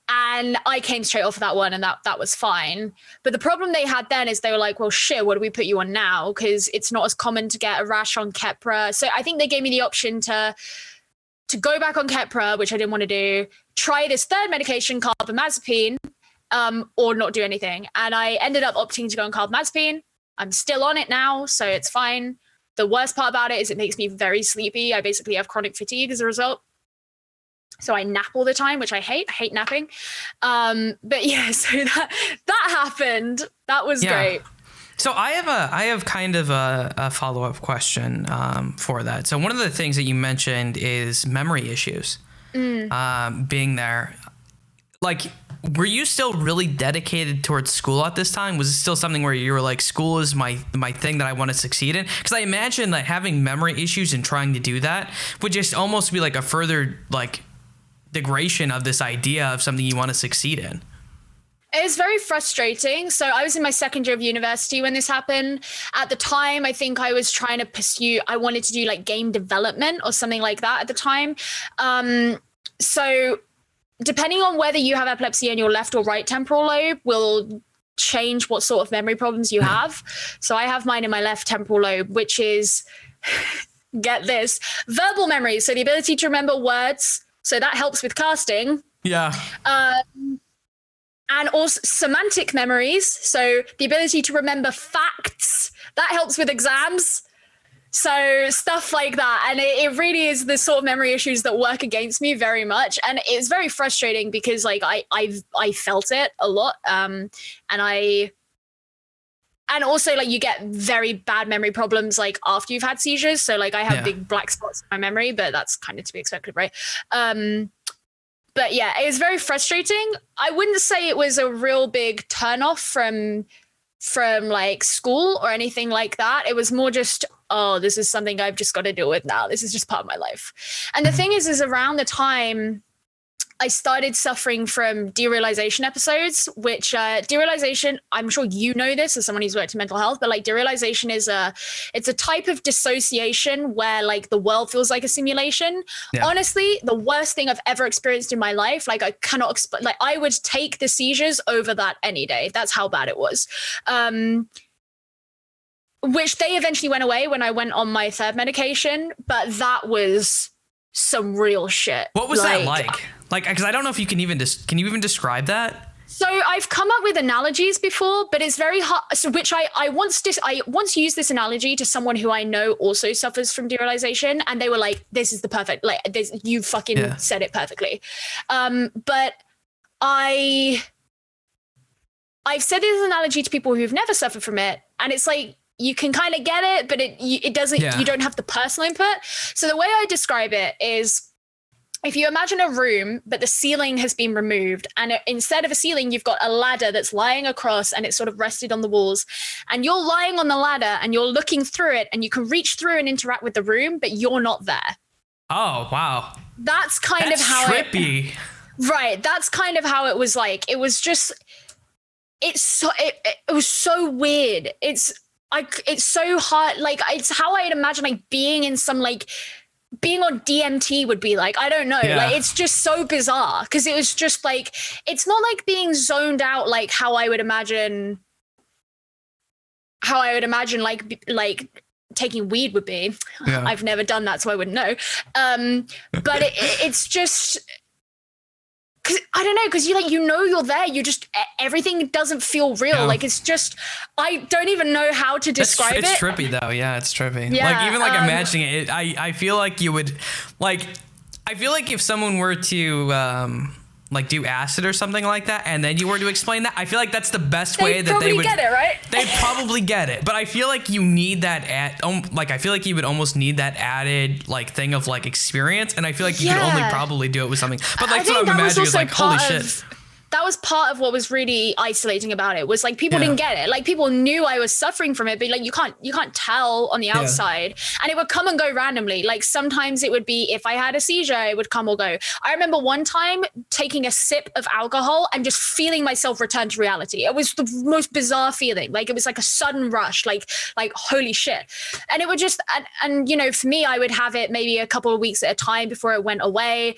And I came straight off of that one, and that was fine. But the problem they had then is they were like, well, shit, what do we put you on now? Because it's not as common to get a rash on Keppra. So I think they gave me the option to go back on Keppra, which I didn't want to do, try this third medication, carbamazepine, or not do anything. And I ended up opting to go on carbamazepine. I'm still on it now, so it's fine. The worst part about it is it makes me very sleepy. I basically have chronic fatigue as a result. So I nap all the time, which I hate. I hate napping. But yeah, so that happened. That was great. So I have kind of a follow-up question for that. So one of the things that you mentioned is memory issues being there. Like, were you still really dedicated towards school at this time? Was it still something where you were like, school is my thing that I want to succeed in? Because I imagine that having memory issues and trying to do that would just almost be like a further like degradation of this idea of something you want to succeed in. It was very frustrating. So I was in my second year of university when this happened. At the time, I think I was trying to I wanted to do like game development or something like that at the time. So depending on whether you have epilepsy in your left or right temporal lobe will change what sort of memory problems you have. So I have mine in my left temporal lobe, which is, get this, verbal memory. So the ability to remember words. So that helps with casting. Yeah. And also semantic memories. So the ability to remember facts, that helps with exams. So stuff like that. And it really is the sort of memory issues that work against me very much. And it's very frustrating because like I felt it a lot. And also like you get very bad memory problems like after you've had seizures. So like I have big black spots in my memory, but that's kind of to be expected, right? But yeah, it was very frustrating. I wouldn't say it was a real big turnoff from like school or anything like that. It was more just, oh, this is something I've just got to deal with now. This is just part of my life. And the thing is around the time I started suffering from derealization episodes, which derealization, I'm sure you know this as someone who's worked in mental health, but like derealization it's a type of dissociation where like the world feels like a simulation. Yeah. Honestly, the worst thing I've ever experienced in my life. Like I cannot explain, like I would take the seizures over that any day. That's how bad it was. Which they eventually went away when I went on my third medication, but that was some real shit. What was that like? Like, because I don't know if you can even describe that? So I've come up with analogies before, but it's very hard. So which I once used this analogy to someone who I know also suffers from derealization, and they were like, "This is the perfect, like, this, you fucking said it perfectly." But I've said this analogy to people who've never suffered from it, and it's like you can kind of get it, but it doesn't. Yeah. You don't have the personal input. So the way I describe it is, if you imagine a room, but the ceiling has been removed, and instead of a ceiling, you've got a ladder that's lying across and it's sort of rested on the walls, and you're lying on the ladder and you're looking through it and you can reach through and interact with the room, but you're not there. Oh, wow. That's kind of how trippy. Right. That's kind of how it was like. It was just, it was so weird. It's so hard. Like, it's how I'd imagine like being in some like, being on DMT would be like, I don't know. Yeah. Like, it's just so bizarre because it was just like, it's not like being zoned out like how I would imagine like taking weed would be. Yeah. I've never done that, so I wouldn't know. But it's just, cause I don't know, because you're there. You just, everything doesn't feel real. Yeah. Like, it's just, I don't even know how to describe it. It's trippy though. Yeah, it's trippy. Yeah, like even like imagining it, I feel like you would like, I feel like if someone were to like do acid or something like that, and then you were to explain that, I feel like that's the best way that they would get it, right? They'd probably get it, but I feel like you need that like I feel like you would almost need that added like thing of like experience, and I feel like you could only probably do it with something. But like what I'm imagining is like, holy shit. That was part of what was really isolating about it, was like people didn't get it. Like people knew I was suffering from it, but like you can't tell on the outside. And it would come and go randomly. Like sometimes it would be, if I had a seizure, it would come or go. I remember one time taking a sip of alcohol and just feeling myself return to reality. It was the most bizarre feeling. Like it was like a sudden rush, like holy shit. And it would just, and you know, for me, I would have it maybe a couple of weeks at a time before it went away.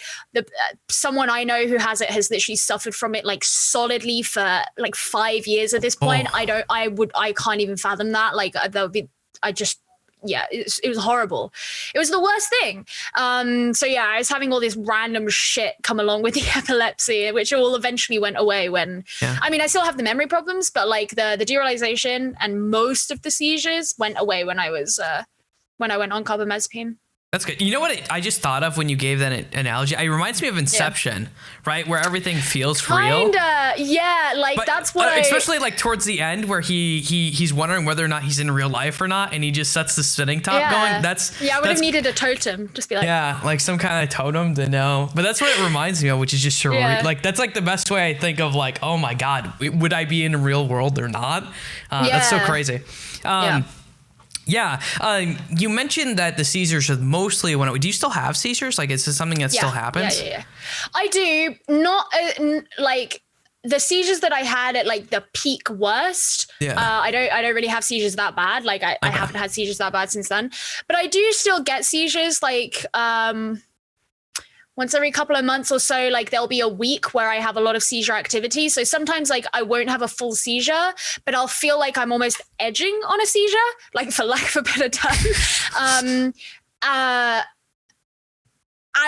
Someone I know who has it has literally suffered from it like solidly for like 5 years at this point. I can't even fathom that. Like that would be, it was horrible. It was the worst thing. So yeah, I was having all this random shit come along with the epilepsy, which all eventually went away when, I mean, I still have the memory problems, but like the derealization and most of the seizures went away when I went on carbamazepine. That's good. You know what I just thought of when you gave that analogy? It reminds me of Inception, right? Where everything feels real. Kinda, yeah. Like but, that's what especially like towards the end where he's wondering whether or not he's in real life or not, and he just sets the spinning top going. I would have needed a totem. Just be like, like some kind of totem to know. But that's what it reminds me of, which is just surreal. Like that's like the best way I think of like, oh my God, would I be in a real world or not? That's so crazy. You mentioned that the seizures are mostly when do you still have seizures? Like, is this something that still happens? Yeah. I do. Not like the seizures that I had at like the peak worst. Yeah. I don't really have seizures that bad. Like I haven't had seizures that bad since then, but I do still get seizures like, once every couple of months or so. Like there'll be a week where I have a lot of seizure activity. So sometimes like I won't have a full seizure, but I'll feel like I'm almost edging on a seizure, like for lack of a better term. And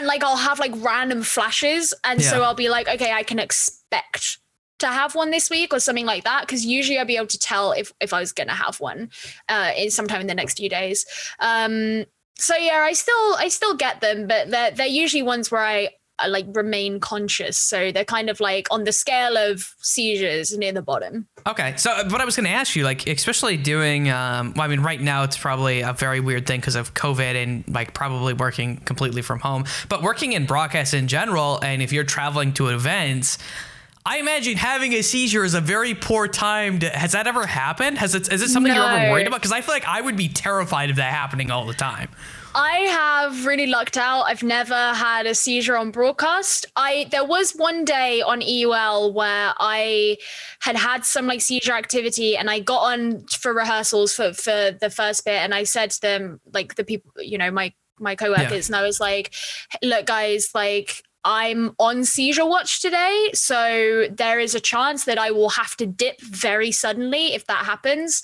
like I'll have like random flashes. And so I'll be like, okay, I can expect to have one this week or something like that. Cause usually I'll be able to tell if I was going to have one sometime in the next few days. So yeah, I still get them, but they're usually ones where I like remain conscious. So they're kind of like on the scale of seizures near the bottom. Okay. So what I was going to ask you, like, especially doing, I mean, right now it's probably a very weird thing because of COVID and like probably working completely from home, but working in broadcast in general. And if you're traveling to events, I imagine having a seizure is a very poor time. Has that ever happened? Is it something you're ever worried about? Because I feel like I would be terrified of that happening all the time. I have really lucked out. I've never had a seizure on broadcast. There was one day on EUL where I had some like seizure activity, and I got on for rehearsals for the first bit, and I said to them, like the people, my coworkers, and I was like, look guys, like I'm on seizure watch today, so there is a chance that I will have to dip very suddenly if that happens.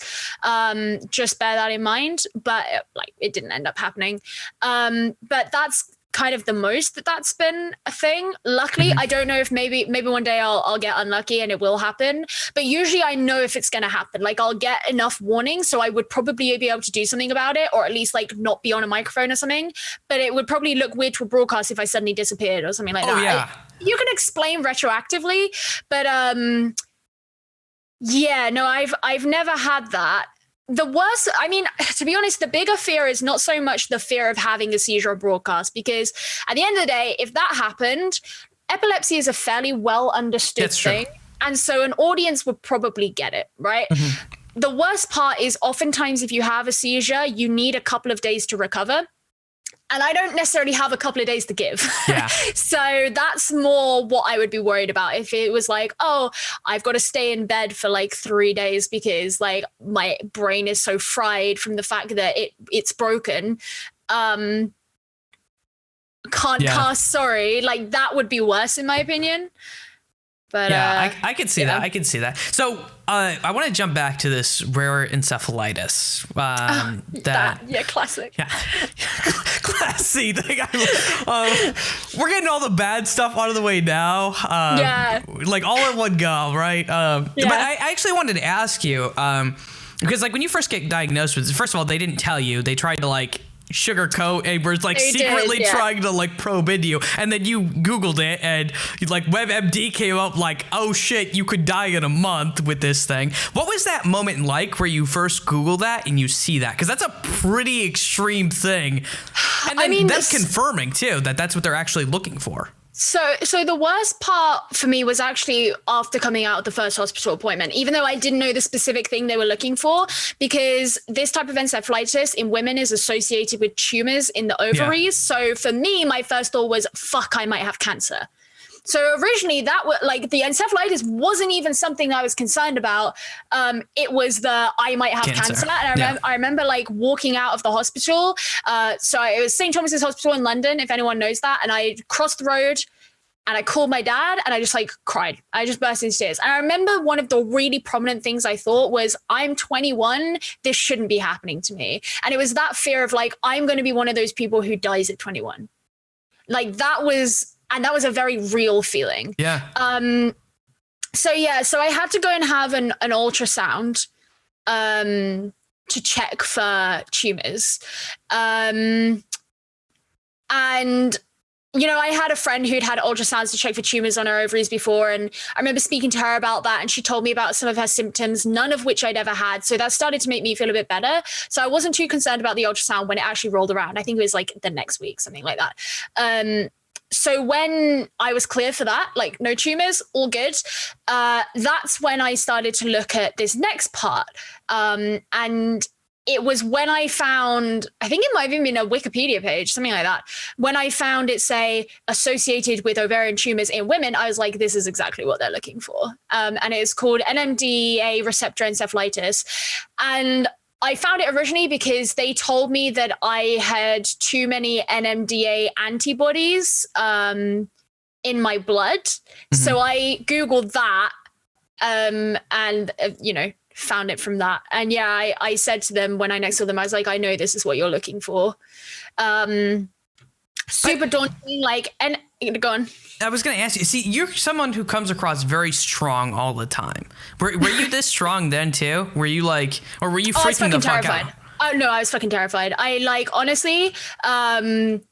Just bear that in mind. But like it didn't end up happening. But that's kind of the most that's been a thing. Luckily, I don't know if maybe one day I'll get unlucky and it will happen. But usually I know if it's going to happen. Like I'll get enough warning, so I would probably be able to do something about it, or at least like not be on a microphone or something. But it would probably look weird to a broadcast if I suddenly disappeared or something like that. Yeah. You can explain retroactively, but I've never had that. The worst, I mean, to be honest, the bigger fear is not so much the fear of having a seizure on broadcast, because at the end of the day, if that happened, epilepsy is a fairly well understood thing. And so an audience would probably get it, right? The worst part is oftentimes if you have a seizure, you need a couple of days to recover. And I don't necessarily have a couple of days to give. Yeah. So that's more what I would be worried about. If it was like, oh, I've got to stay in bed for like 3 days because like my brain is so fried from the fact that it's broken. Can't cast, sorry. Like that would be worse in my opinion. But I could see that. I can see that. So I want to jump back to this rare encephalitis. Classic. Yeah, classy thing. We're getting all the bad stuff out of the way now. Like all in one go, right? But I actually wanted to ask you because like when you first get diagnosed with, first of all, they didn't tell you. They tried to like sugarcoat and was like secretly trying to like probe into you, and then you Googled it and like WebMD came up like, oh shit, you could die in a month with this thing. What was that moment like where you first Google that and you see that? Because that's a pretty extreme thing, and then that's confirming too that that's what they're actually looking for. So the worst part for me was actually after coming out of the first hospital appointment, even though I didn't know the specific thing they were looking for, because this type of encephalitis in women is associated with tumors in the ovaries. Yeah. So for me, my first thought was, fuck, I might have cancer. So originally that was like the encephalitis wasn't even something I was concerned about. It was I might have cancer. And I remember like walking out of the hospital. So it was St. Thomas's Hospital in London, if anyone knows that. And I crossed the road and I called my dad and I just like cried. I just burst into tears. And I remember one of the really prominent things I thought was, I'm 21. This shouldn't be happening to me. And it was that fear of like, I'm going to be one of those people who dies at 21. Like that was a very real feeling. Yeah. So I had to go and have an ultrasound to check for tumors. And I had a friend who'd had ultrasounds to check for tumors on her ovaries before. And I remember speaking to her about that. And she told me about some of her symptoms, none of which I'd ever had. So that started to make me feel a bit better. So I wasn't too concerned about the ultrasound when it actually rolled around. I think it was like the next week, something like that. So when I was clear for that, like no tumors, all good, that's when I started to look at this next part. And it was when I found, I think it might have even been a Wikipedia page, something like that. When I found it say associated with ovarian tumors in women, I was like, this is exactly what they're looking for. And it's called NMDA receptor encephalitis. And I found it originally because they told me that I had too many NMDA antibodies in my blood. Mm-hmm. So I Googled that and, found it from that. And I said to them when I next saw them, I was like, I know this is what you're looking for. Super daunting, and go on. I was going to ask you, see, you're someone who comes across very strong all the time. Were you this strong then too? Were you like, or were you freaking the fuck out? Oh no, I was fucking terrified. I honestly, when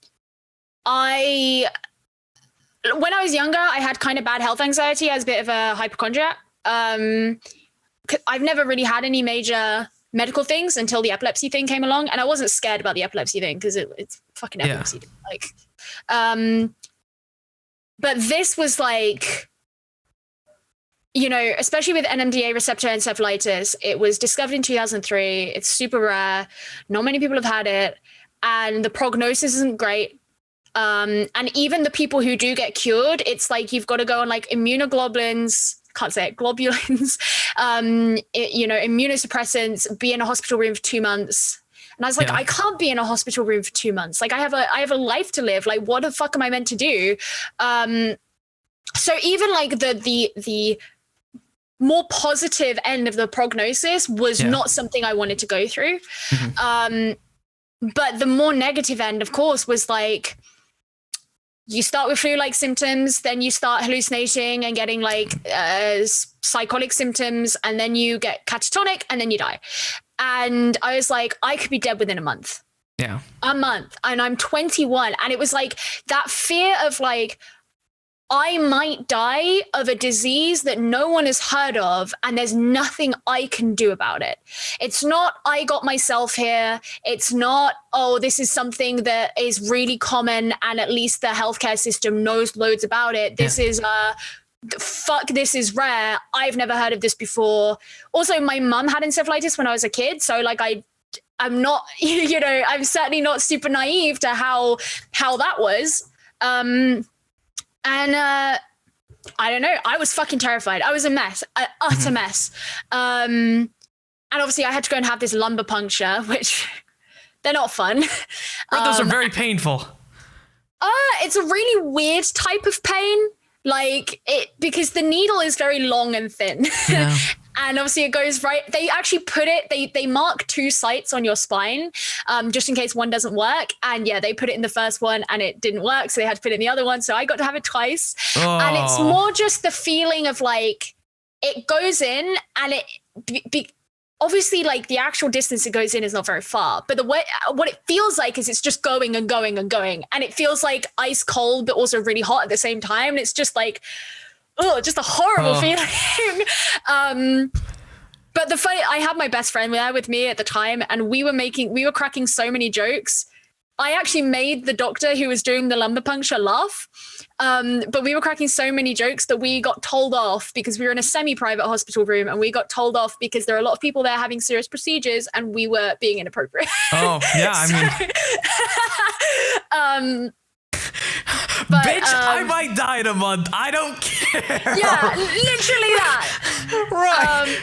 I was younger, I had kind of bad health anxiety. I was a bit of a hypochondriac. I've never really had any major medical things until the epilepsy thing came along. And I wasn't scared about the epilepsy thing because it's fucking epilepsy. Yeah. But this was like, especially with NMDA receptor encephalitis, it was discovered in 2003. It's super rare. Not many people have had it. And the prognosis isn't great. And even the people who do get cured, it's like you've got to go on like immunoglobulins, can't say it, globulins, immunosuppressants, be in a hospital room for 2 months. And I was like, I can't be in a hospital room for 2 months. Like I have a life to live. Like, what the fuck am I meant to do? So even like the more positive end of the prognosis was not something I wanted to go through. But the more negative end, of course, was like, you start with flu-like symptoms, then you start hallucinating and getting like psychotic symptoms, and then you get catatonic, and then you die. And I was like, I could be dead within a month. Yeah. A month. And I'm 21. And it was like that fear of like, I might die of a disease that no one has heard of, and there's nothing I can do about it. It's not, I got myself here. It's not, oh, this is something that is really common and at least the healthcare system knows loads about it. This is fuck, this is rare. I've never heard of this before. Also, my mum had encephalitis when I was a kid. So like I'm not, I'm certainly not super naive to how that was. And I don't know, I was fucking terrified. I was a mess, an utter mess. And obviously I had to go and have this lumbar puncture, which they're not fun. Those are very painful. It's a really weird type of pain. Like because the needle is very long and thin. Yeah. And obviously it goes right. They actually put it, they mark 2 sites on your spine, just in case one doesn't work. And they put it in the first one and it didn't work. So they had to put it in the other one. So I got to have it twice. Oh. And it's more just the feeling of like, it goes in and obviously like the actual distance it goes in is not very far, but what it feels like is it's just going and going and going. And it feels like ice cold, but also really hot at the same time. And it's just like, just a horrible feeling. But I had my best friend there with me at the time, and we were cracking so many jokes. I actually made the doctor who was doing the lumbar puncture laugh. But we were cracking so many jokes that we got told off because we were in a semi-private hospital room, and we got told off because there are a lot of people there having serious procedures and we were being inappropriate. Oh, yeah. I mean, but, bitch, I might die in a month. I don't care. Yeah, literally that. Right.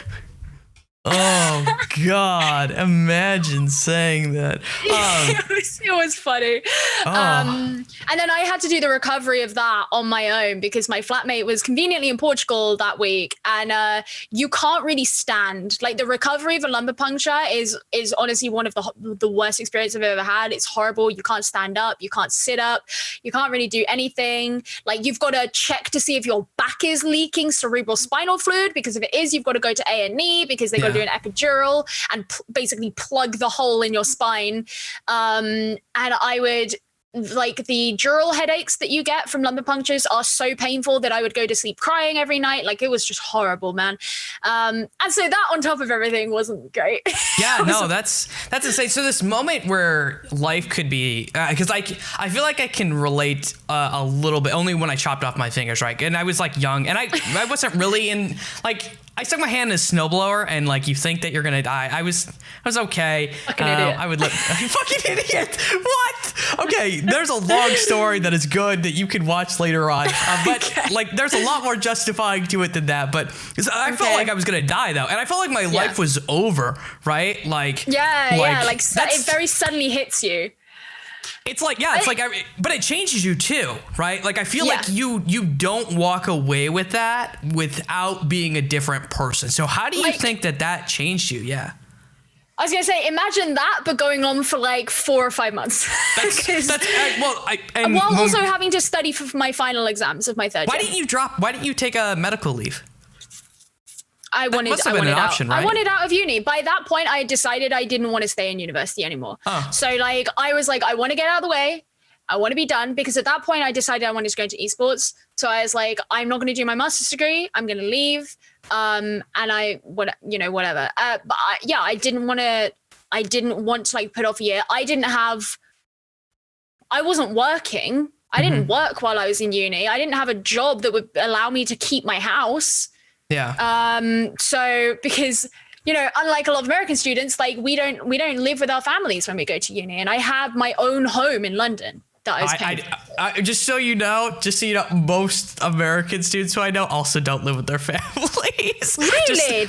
Oh God! Imagine saying that. It was funny. And then I had to do the recovery of that on my own because my flatmate was conveniently in Portugal that week, and you can't really stand. Like the recovery of a lumbar puncture is honestly one of the worst experiences I've ever had. It's horrible. You can't stand up. You can't sit up. You can't really do anything. Like you've got to check to see if your back is leaking cerebral spinal fluid, because if it is, you've got to go to A&E because they got to do an epidural and basically plug the hole in your spine. And I would, like, the dural headaches that you get from lumbar punctures are so painful that I would go to sleep crying every night. Like it was just horrible, man. And so that on top of everything wasn't great. Yeah, no, that's insane. So this moment where life could be, because I feel like I can relate a little bit only when I chopped off my fingers, right? And I was like young, and I wasn't really in, like, I stuck my hand in a snowblower, and like you think that you're gonna die. I was okay. Fucking idiot. I would fucking idiot. What? Okay, there's a long story that is good that you can watch later on. But like, there's a lot more justifying to it than that. But I felt like I was gonna die though, and I felt like my life was over. Right? Like it very suddenly hits you. It's like, but it changes you too, right? Like, I feel like you don't walk away with that without being a different person. So how do you think that changed you? Yeah. I was going to say, imagine that, but going on for like 4 or 5 months. While also having to study for my final exams of my third year. Why didn't you take a medical leave? I wanted out. Right? I wanted out of uni. By that point, I had decided I didn't want to stay in university anymore. So like, I was like, I want to get out of the way. I want to be done, because at that point I decided I wanted to go into esports. So I was like, I'm not going to do my master's degree. I'm going to leave. And whatever. But I didn't want to like put off a year. I wasn't working. I didn't work while I was in uni. I didn't have a job that would allow me to keep my house. Yeah. So because unlike a lot of American students, like we don't live with our families when we go to uni, and I have my own home in London that I was paying for. Just so you know, most American students who I know also don't live with their families. Really?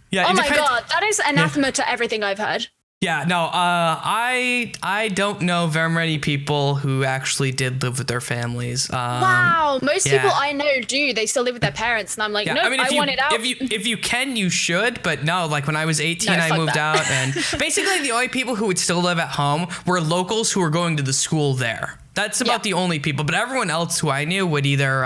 Yeah, oh my God, that is anathema to everything I've heard. Yeah, no, I don't know very many people who actually did live with their families. Wow, most people I know do. They still live with their parents, and I'm like, no, I want it out. If you can, you should, but no. Like when I was 18, I moved out, and basically the only people who would still live at home were locals who were going to the school there. That's about the only people. But everyone else who I knew would either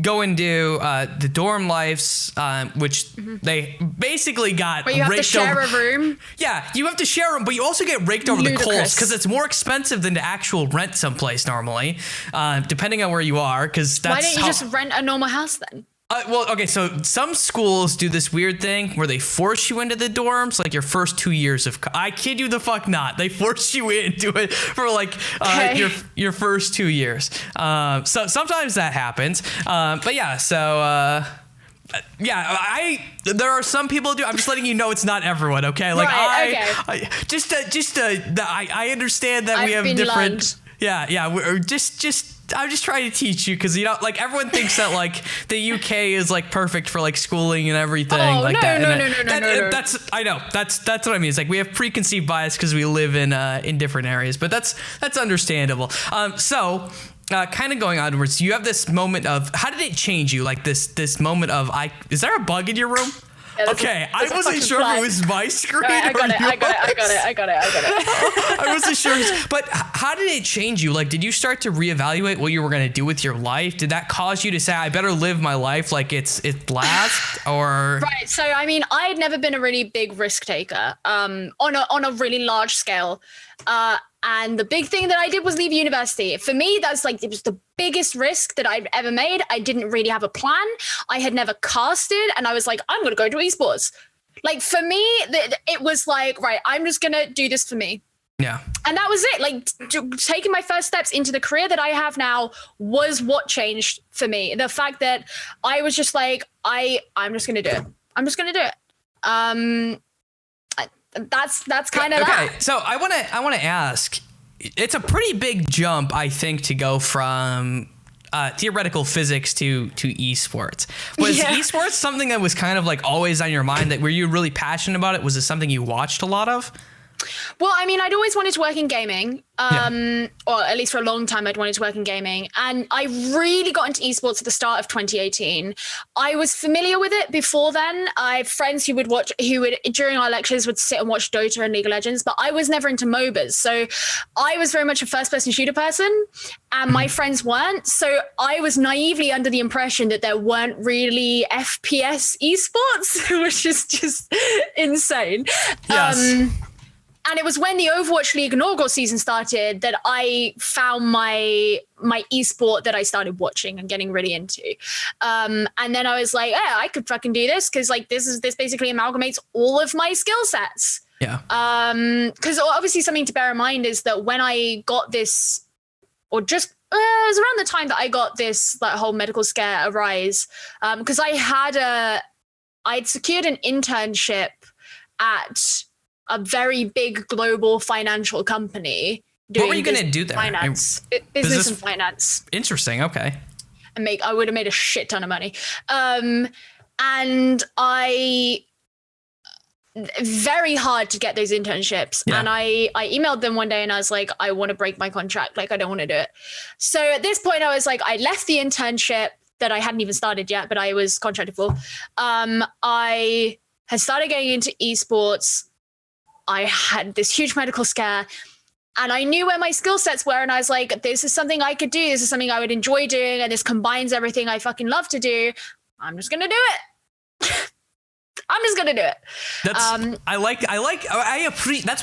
go and do the dorm lives, which they basically got. Where you have to share a room. Yeah, you have to share them, but you also get raked over the coals because it's more expensive than to actual rent someplace normally, depending on where you are. Because that's why don't you just rent a normal house then? Well, okay, so some schools do this weird thing where they force you into the dorms, like your first 2 years of. I kid you the fuck not. They force you into it for like your first 2 years. So sometimes that happens. But yeah, so. There are some people who do. I'm just letting you know it's not everyone. Okay, like I understand that we have different. Lugged. Yeah, we're just. I'm just trying to teach you because like everyone thinks that like the UK is like perfect for like schooling and everything like that. No. That's I know that's what I mean. It's like we have preconceived bias because we live in different areas, but that's understandable. So. Kind of going onwards, you have this moment of how did it change you? Like this moment of is there a bug in your room? Yeah, okay, I wasn't sure if it was my screen. Right, I got it. I wasn't sure. But how did it change you? Like, did you start to reevaluate what you were going to do with your life? Did that cause you to say, I better live my life like it's last? Or right. So, I mean, I had never been a really big risk taker on a really large scale. And the big thing that I did was leave university. For me, that's like, it was the biggest risk that I've ever made. I didn't really have a plan. I had never casted. And I was like, I'm going to go to esports. Like for me, it was like, right, I'm just going to do this for me. Yeah. And that was it. Like taking my first steps into the career that I have now was what changed for me. The fact that I was just like, I'm just going to do it. I'm just going to do it. That's kind of okay. that. So I want to ask. It's a pretty big jump, I think, to go from theoretical physics to esports. Was esports something that was kind of like always on your mind? That were you really passionate about it? Was it something you watched a lot of? Well, I mean, I'd always wanted to work in gaming, or at least for a long time, I'd wanted to work in gaming. And I really got into esports at the start of 2018. I was familiar with it before then. I have friends who would during our lectures would sit and watch Dota and League of Legends, but I was never into MOBAs. So I was very much a first-person shooter person, and my friends weren't. So I was naively under the impression that there weren't really FPS esports, which is just insane. Yes. And it was when the Overwatch League inaugural season started that I found my esport that I started watching and getting really into. And then I was like, yeah, I could fucking do this because like this basically amalgamates all of my skill sets. Yeah. Because obviously something to bear in mind is that when I got this, or just it was around the time that I got this like whole medical scare arise, because I'd secured an internship at a very big global financial company. What were you going to do there? Business and finance. Interesting. Okay. I would have made a shit ton of money. And very hard to get those internships. Yeah. And I emailed them one day and I was like, I want to break my contract. Like, I don't want to do it. So at this point I was like, I left the internship that I hadn't even started yet, but I was contracted for. I had started getting into esports. I had this huge medical scare and I knew where my skill sets were. And I was like, this is something I could do. This is something I would enjoy doing. And this combines everything I fucking love to do. I'm just going to do it. I'm just gonna do it. That's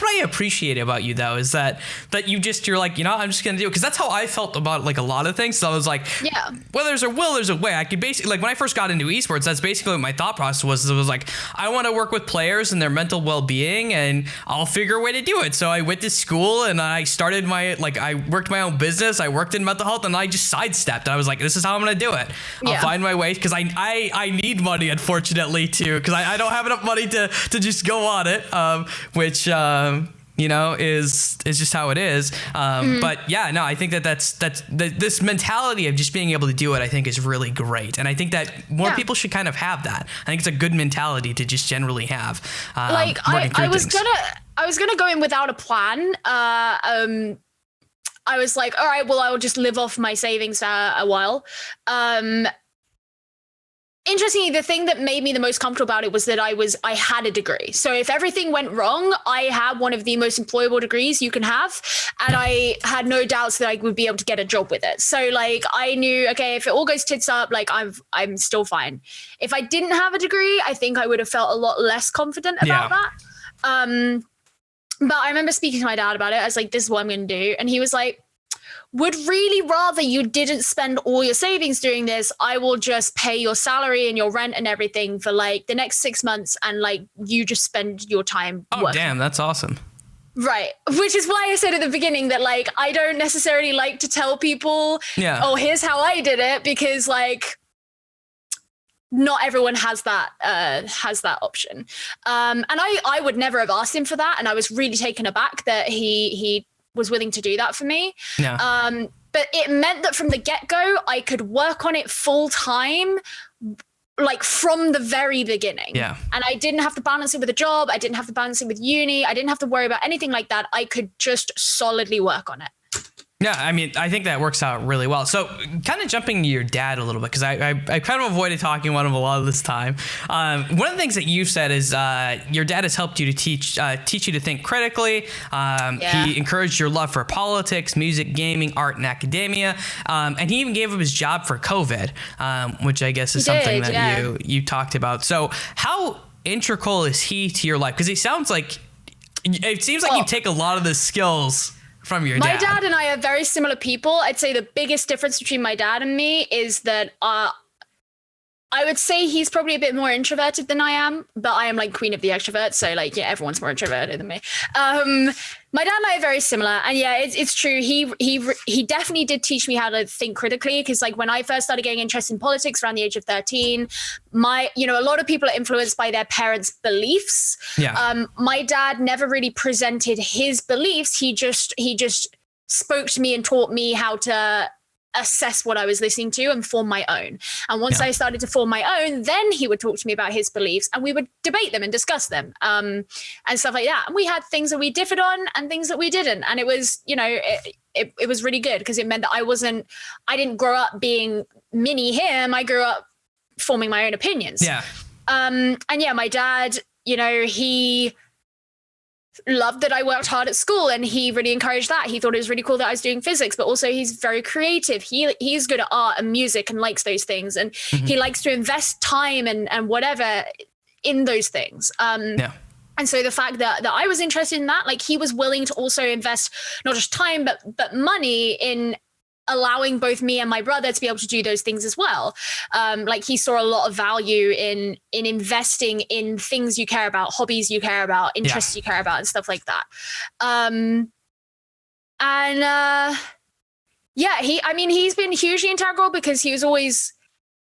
what I appreciate about you though, is that you're like, I'm just gonna do it, because that's how I felt about like a lot of things. So I was like, yeah, well, there's a will, there's a way. I could basically, like when I first got into esports, that's basically what my thought process was. It was like, I want to work with players and their mental well-being, and I'll figure a way to do it. So I went to school and I started I worked my own business. I worked in mental health, and I just sidestepped. I was like, this is how I'm gonna do it. I'll find my way, because I need money, unfortunately, too, because I don't have enough money to just go on it, which is just how it is. But yeah, no, I think that's this mentality of just being able to do it, I think is really great, and I think that more people should kind of have that. I think it's a good mentality to just generally have. I was gonna go in without a plan. I was like, all right, well, I will just live off my savings for a while. Interestingly, the thing that made me the most comfortable about it was that I had a degree. So if everything went wrong, I had one of the most employable degrees you can have. And I had no doubts that I would be able to get a job with it. So like I knew, okay, if it all goes tits up, like I'm still fine. If I didn't have a degree, I think I would have felt a lot less confident about that. But I remember speaking to my dad about it. I was like, this is what I'm going to do. And he was like, would really rather you didn't spend all your savings doing this. I will just pay your salary and your rent and everything for like the next 6 months, and like you just spend your time working. Oh, damn, that's awesome. Right. Which is why I said at the beginning that like I don't necessarily like to tell people, oh, here's how I did it, because like not everyone has that option. And I would never have asked him for that, and I was really taken aback that he was willing to do that for me. Yeah. But it meant that from the get-go, I could work on it full time, like from the very beginning. Yeah. And I didn't have to balance it with a job. I didn't have to balance it with uni. I didn't have to worry about anything like that. I could just solidly work on it. Yeah, I mean, I think that works out really well. So kind of jumping to your dad a little bit, because I kind of avoided talking about him a lot of this time. One of the things that you've said is your dad has helped you to teach you to think critically. He encouraged your love for politics, music, gaming, art, and academia. And he even gave up his job for COVID, which I guess is something that you talked about. So how integral is he to your life? Because it seems like you take a lot of the skills from your dad. My dad and I are very similar people. I'd say the biggest difference between my dad and me is that I would say he's probably a bit more introverted than I am, but I am like queen of the extroverts. So like, yeah, everyone's more introverted than me. My dad and I are very similar, and yeah, it's true. He definitely did teach me how to think critically, because like when I first started getting interested in politics around the age of 13, a lot of people are influenced by their parents' beliefs. Yeah. My dad never really presented his beliefs. He just spoke to me and taught me how to assess what I was listening to and form my own. And once I started to form my own, then he would talk to me about his beliefs, and we would debate them and discuss them, and stuff like that. And we had things that we differed on and things that we didn't. And it was, it was really good, because it meant that I didn't grow up being mini him. I grew up forming my own opinions. Yeah. And yeah, my dad, he loved that I worked hard at school, and he really encouraged that. He thought it was really cool that I was doing physics, but also he's very creative. He's good at art and music and likes those things, and he likes to invest time and whatever in those things. And so the fact that I was interested in that, like he was willing to also invest not just time but money in allowing both me and my brother to be able to do those things as well. Like he saw a lot of value in investing in things you care about, hobbies you care about, interests you care about, and stuff like that. He's been hugely integral, because he was always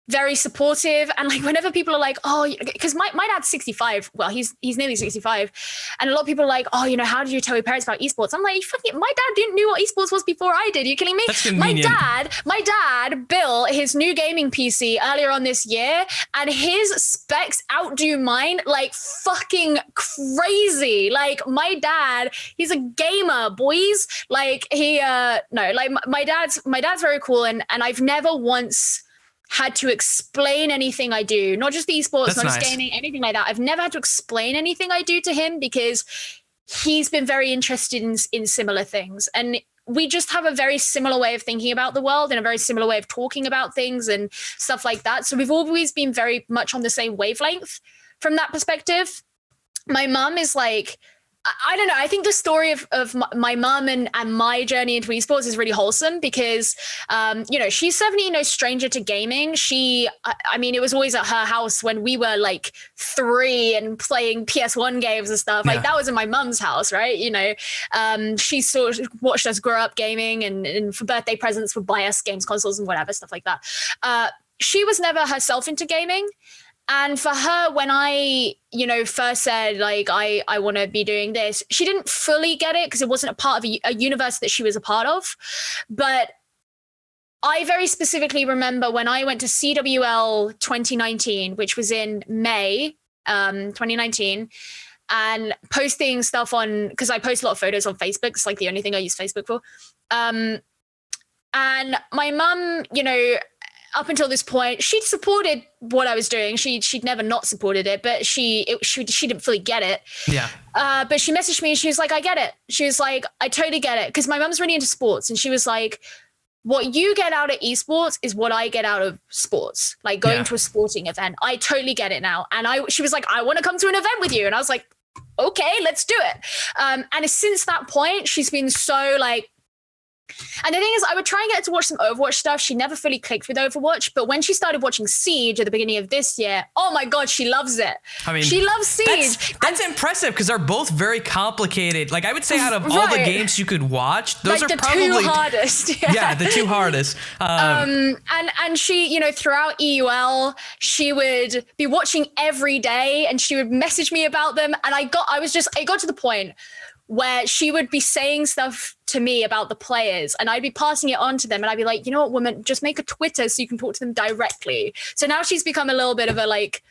very supportive. And like whenever people are like, oh, because my dad's 65, well, he's nearly 65, and a lot of people are like, oh, how did you tell your parents about esports? I'm like, my dad didn't know what esports was before I did. Are you kidding me? That's convenient. My dad built his new gaming PC earlier on this year, and his specs outdo mine like fucking crazy. Like my dad, he's a gamer, boys. Like my dad's very cool, and I've never once had to explain anything I do, not just the esports, not just gaming, anything like that. I've never had to explain anything I do to him, because he's been very interested in similar things. And we just have a very similar way of thinking about the world and a very similar way of talking about things and stuff like that. So we've always been very much on the same wavelength. from that perspective. My mum is like, I don't know. I think the story of my mum and my journey into esports is really wholesome because, she's certainly no stranger to gaming. It was always at her house when we were like 3 and playing PS1 games and stuff. Like that was in my mum's house, right? She sort of watched us grow up gaming and for birthday presents would buy us games, consoles and whatever, stuff like that. She was never herself into gaming. And for her, when I, first said, like, I want to be doing this, she didn't fully get it because it wasn't a part of a universe that she was a part of. But I very specifically remember when I went to CWL 2019, which was in May 2019, and posting stuff because I post a lot of photos on Facebook. It's like the only thing I use Facebook for. And my mum, up until this point, she'd supported what I was doing. She'd never not supported it, but she didn't fully get it. Yeah. But she messaged me and she was like, I get it. She was like, I totally get it. Because my mum's really into sports. And she was like, what you get out of esports is what I get out of sports. Like going to a sporting event. I totally get it now. And she was like, I want to come to an event with you. And I was like, okay, let's do it. And since that point, she's been so like, and the thing is, I would try and get her to watch some Overwatch stuff. She never fully clicked with Overwatch, but when she started watching Siege at the beginning of this year, oh my God, she loves it. I mean, she loves Siege. That's impressive because they're both very complicated. Like I would say out of all the games you could watch, those are probably the two hardest. Yeah, the two hardest. And she, throughout EUL, she would be watching every day and she would message me about them. And it got to the point where she would be saying stuff to me about the players and I'd be passing it on to them and I'd be like, you know what, woman, just make a Twitter so you can talk to them directly. So now she's become a little bit of a, like,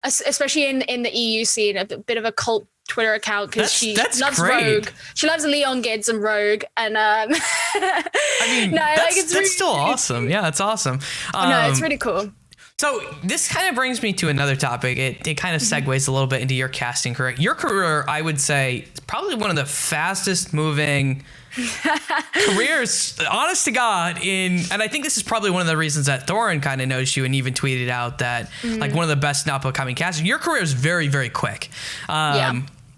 especially in the EU scene, a bit of a cult Twitter account because she loves great. Rogue. She loves Leon Gids and Rogue. And that's still awesome. Yeah, it's awesome. No, it's really cool. So this kind of brings me to another topic. It kind of segues a little bit into your casting career. Your career, I would say, is probably one of the fastest moving careers, honest to God, and I think this is probably one of the reasons that Thorin kind of knows you and even tweeted out that like one of the best up and coming casters. Your career is very, very quick.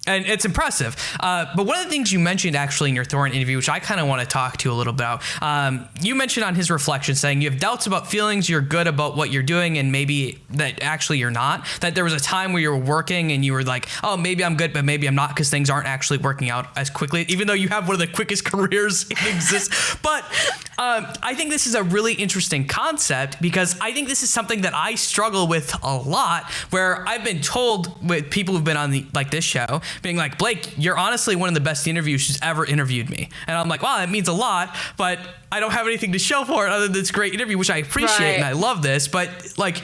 And it's impressive. But one of the things you mentioned actually in your Thorin interview, which I kind of want to talk to you a little about, you mentioned on his reflection saying you have doubts about feelings, you're good about what you're doing, and maybe that actually you're not. That there was a time where you were working and you were like, oh, maybe I'm good, but maybe I'm not because things aren't actually working out as quickly, even though you have one of the quickest careers in existence. But I think this is a really interesting concept because I think this is something that I struggle with a lot, where I've been told with people who've been on this show, being like, Blake, you're honestly one of the best interviews who's ever interviewed me. And I'm like, wow, that means a lot, but I don't have anything to show for it other than this great interview, which I appreciate and I love this. But like,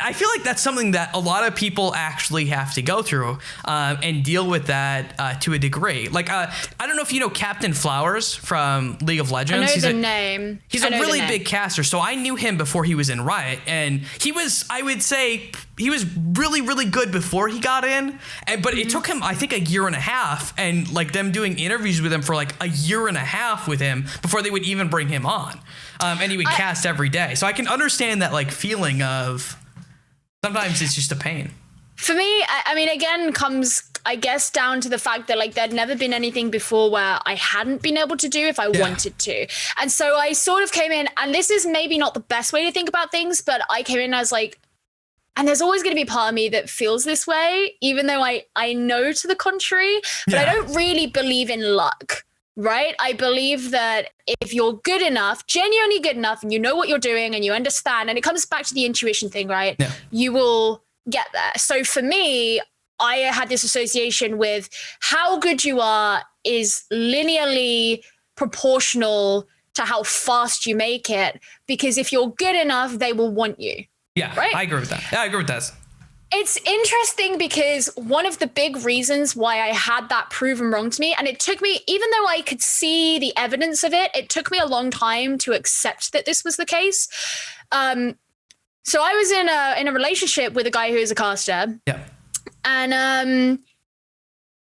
I feel like that's something that a lot of people actually have to go through and deal with that to a degree. Like, I don't know if you know Captain Flowers from League of Legends. I know the name. He's a really big caster. So I knew him before he was in Riot. And he was, I would say, he was really, really good before he got in. But it took him, I think, a year and a half. And like them doing interviews with him for like a year and a half with him before they would even bring him on. And he would cast every day. So I can understand that like feeling of sometimes it's just a pain. For me, I mean, again, comes, I guess, down to the fact that like there'd never been anything before where I hadn't been able to do if I wanted to. And so I sort of came in, and this is maybe not the best way to think about things, but I came in as like, and there's always going to be part of me that feels this way, even though I know to the contrary, but I don't really believe in luck. Right? I believe that if you're good enough, genuinely good enough, and you know what you're doing and you understand, and it comes back to the intuition thing, right? Yeah. You will get there. So for me, I had this association with how good you are is linearly proportional to how fast you make it. Because if you're good enough, they will want you. Yeah, right? I agree with that. Yeah, I agree with that. It's interesting because one of the big reasons why I had that proven wrong to me, and it took me, even though I could see the evidence of it, it took me a long time to accept that this was the case. So I was in a relationship with a guy who is a caster. Yeah. And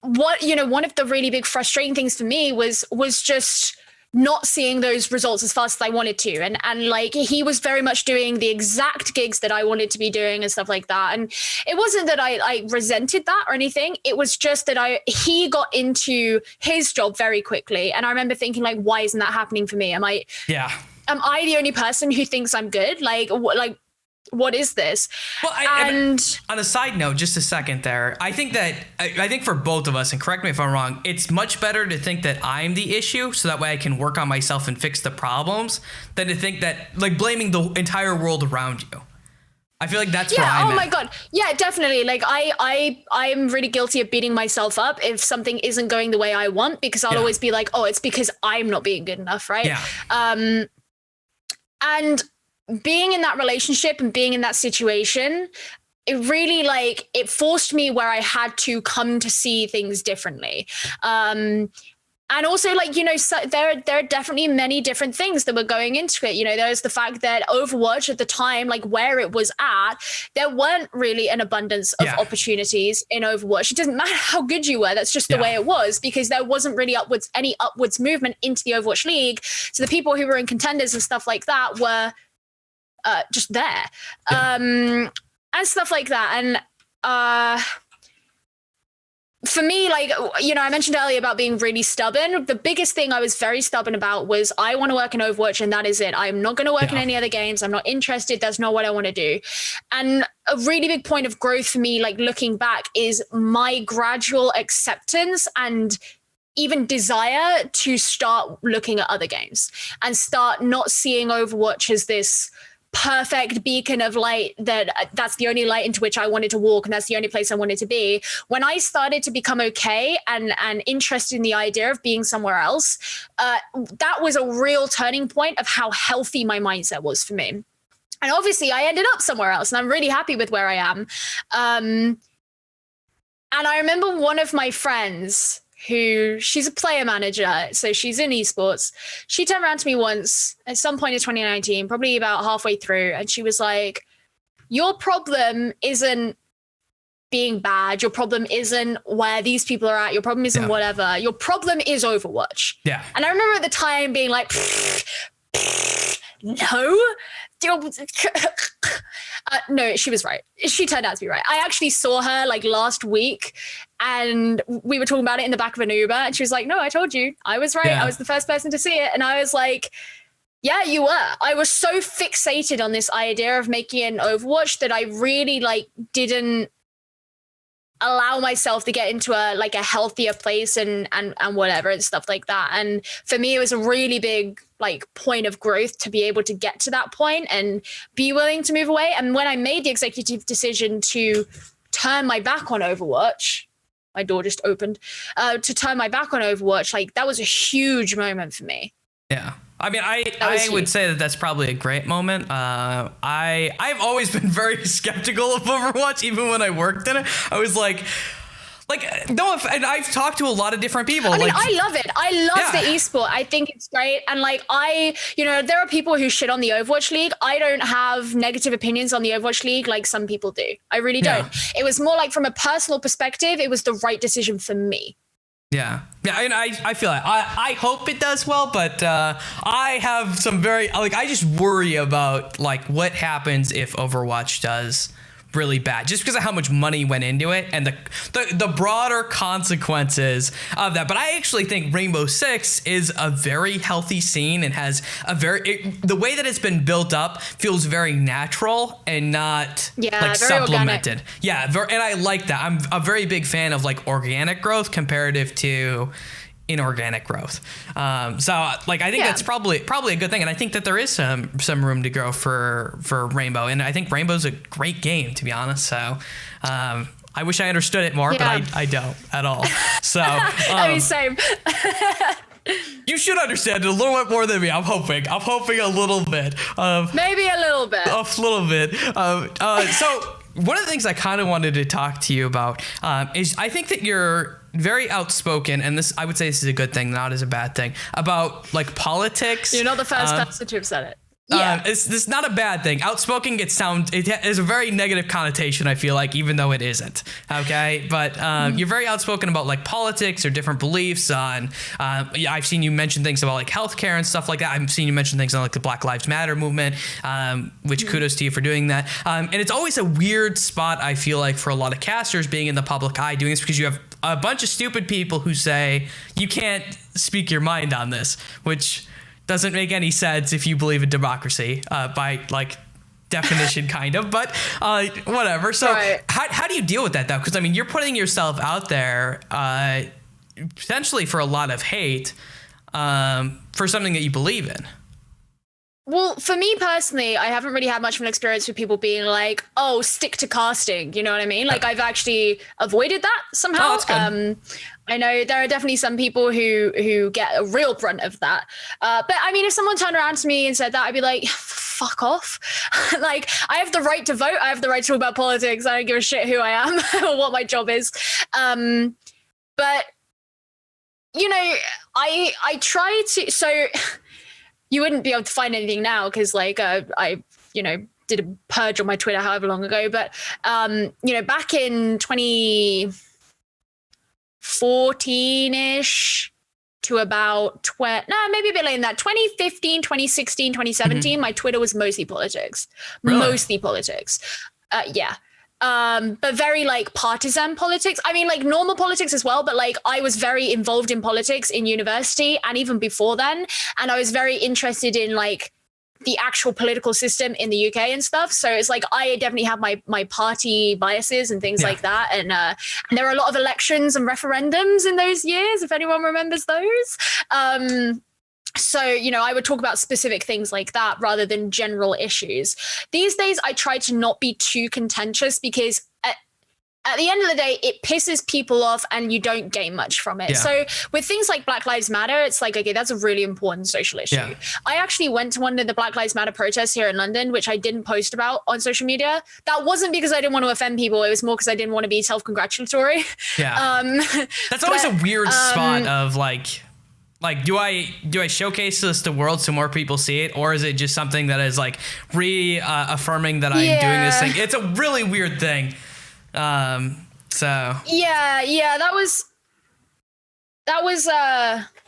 one of the really big frustrating things for me was just, not seeing those results as fast as I wanted to. And like he was very much doing the exact gigs that I wanted to be doing and stuff like that. And it wasn't that I resented that or anything. It was just that he got into his job very quickly. And I remember thinking like, why isn't that happening for me? Am I the only person who thinks I'm good? Like what is this? Well, on a side note, just a second there, I think for both of us, and correct me if I'm wrong, it's much better to think that I'm the issue so that way I can work on myself and fix the problems than to think that like blaming the entire world around you. I feel like that's where I'm at. Oh my God. Yeah, definitely. Like I'm really guilty of beating myself up if something isn't going the way I want, because I'll always be like, oh, it's because I'm not being good enough. Right. Yeah. And being in that relationship and being in that situation, it really like it forced me where I had to come to see things differently. And also, like, you know, so there are definitely many different things that were going into it. You know, there's the fact that Overwatch at the time, like where it was at, there weren't really an abundance of opportunities in Overwatch. It doesn't matter how good you were. That's just the way it was, because there wasn't really any upwards movement into the Overwatch League. So the people who were in contenders and stuff like that were just there and stuff like that. And for me, like, you know, I mentioned earlier about being really stubborn. The biggest thing I was very stubborn about was I want to work in Overwatch and that is it. I'm not going to work in any other games. I'm not interested. That's not what I want to do. And a really big point of growth for me, like looking back, is my gradual acceptance and even desire to start looking at other games and start not seeing Overwatch as this perfect beacon of light that's the only light into which I wanted to walk and that's the only place I wanted to be. When I started to become okay and interested in the idea of being somewhere else, that was a real turning point of how healthy my mindset was for me. And obviously I ended up somewhere else and I'm really happy with where I am. And I remember one of my friends she's a player manager, so she's in esports. She turned around to me once at some point in 2019, probably about halfway through, and she was like, your problem isn't being bad. Your problem isn't where these people are at. Your problem isn't whatever. Your problem is Overwatch. Yeah. And I remember at the time being like, no. No, she was right. She turned out to be right. I actually saw her like last week and we were talking about it in the back of an Uber and she was like, no, I told you. I was right. I was the first person to see it. And I was like, yeah, you were. I was so fixated on this idea of making it an Overwatch that I really like didn't allow myself to get into a healthier place and whatever and stuff like that. And for me, it was a really big like point of growth to be able to get to that point and be willing to move away. And when I made the executive decision to turn my back on Overwatch, my door just opened, to turn my back on Overwatch, like that was a huge moment for me. Yeah. I mean, I would say that that's probably a great moment. I've always been very skeptical of Overwatch, even when I worked in it. I was like, no, and I've talked to a lot of different people. I mean, I love it. I love the esport. I think it's great. And like, there are people who shit on the Overwatch League. I don't have negative opinions on the Overwatch League like some people do. I really don't. It was more like from a personal perspective, it was the right decision for me. Yeah. And I feel like I hope it does well, but I have some I just worry about like what happens if Overwatch does really bad, just because of how much money went into it and the broader consequences of that. But I actually think Rainbow Six is a very healthy scene and has the way that it's been built up feels very natural and not like supplemented. Organic. Yeah, and I like that. I'm a very big fan of like organic growth comparative to inorganic growth. So like I think that's probably a good thing, and I think that there is some room to grow for Rainbow, and I think Rainbow's a great game, to be honest. So I wish I understood it more, but I don't at all. So I mean, same. You should understand it a little bit more than me. I'm hoping a little bit. Maybe a little bit. A little bit. So one of the things I kind of wanted to talk to you about is I think that you're very outspoken, and I would say this is a good thing, not as a bad thing, about like politics. You're not the first person to have said it. Yeah. It's not a bad thing. Outspoken it has a very negative connotation, I feel like, even though it isn't. Okay. But you're very outspoken about like politics or different beliefs on, I've seen you mention things about like healthcare and stuff like that. I've seen you mention things on like the Black Lives Matter movement, which kudos to you for doing that. And it's always a weird spot, I feel like, for a lot of casters being in the public eye doing this, because you have a bunch of stupid people who say you can't speak your mind on this, which doesn't make any sense if you believe in democracy by like definition, kind of, but whatever. So right. how do you deal with that though? Because I mean, you're putting yourself out there potentially for a lot of hate for something that you believe in. Well, for me personally, I haven't really had much of an experience with people being like, "Oh, stick to casting." You know what I mean? Like I've actually avoided that somehow. Oh, that's good. I know there are definitely some people who get a real brunt of that. But I mean, if someone turned around to me and said that, I'd be like, "Fuck off!" Like I have the right to vote. I have the right to talk about politics. I don't give a shit who I am or what my job is. But you know, I try to so. You wouldn't be able to find anything now because like I did a purge on my Twitter however long ago, but back in 2014ish to about maybe a bit later than that, 2015, 2016, 2017, my Twitter was mostly politics. Really? Mostly politics. Yeah. But very like partisan politics. I mean, like normal politics as well, but like I was very involved in politics in university and even before then. And I was very interested in like the actual political system in the UK and stuff. So it's like I definitely have my party biases and things like that. And there were a lot of elections and referendums in those years, if anyone remembers those. So, I would talk about specific things like that rather than general issues. These days, I try to not be too contentious because at the end of the day, it pisses people off and you don't gain much from it. Yeah. So with things like Black Lives Matter, it's like, okay, that's a really important social issue. Yeah. I actually went to one of the Black Lives Matter protests here in London, which I didn't post about on social media. That wasn't because I didn't want to offend people. It was more because I didn't want to be self-congratulatory. Yeah. That's always a weird spot of like, do I showcase this to the world so more people see it, or is it just something that is like affirming that I'm doing this thing? It's a really weird thing. That was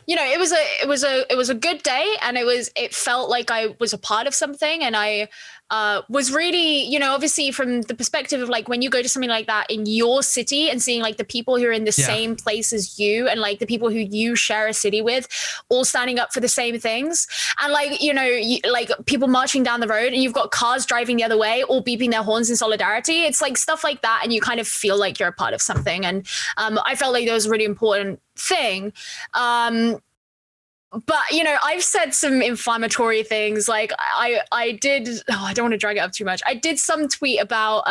it was a good day, and it felt like I was a part of something, and I was really, obviously from the perspective of like when you go to something like that in your city and seeing like the people who are in the same place as you and like the people who you share a city with all standing up for the same things, and like like people marching down the road and you've got cars driving the other way all beeping their horns in solidarity. It's like stuff like that, and you kind of feel like you're a part of something, and I felt like that was a really important thing. But I've said some inflammatory things. Like I did. Oh, I don't want to drag it up too much. I did some tweet about.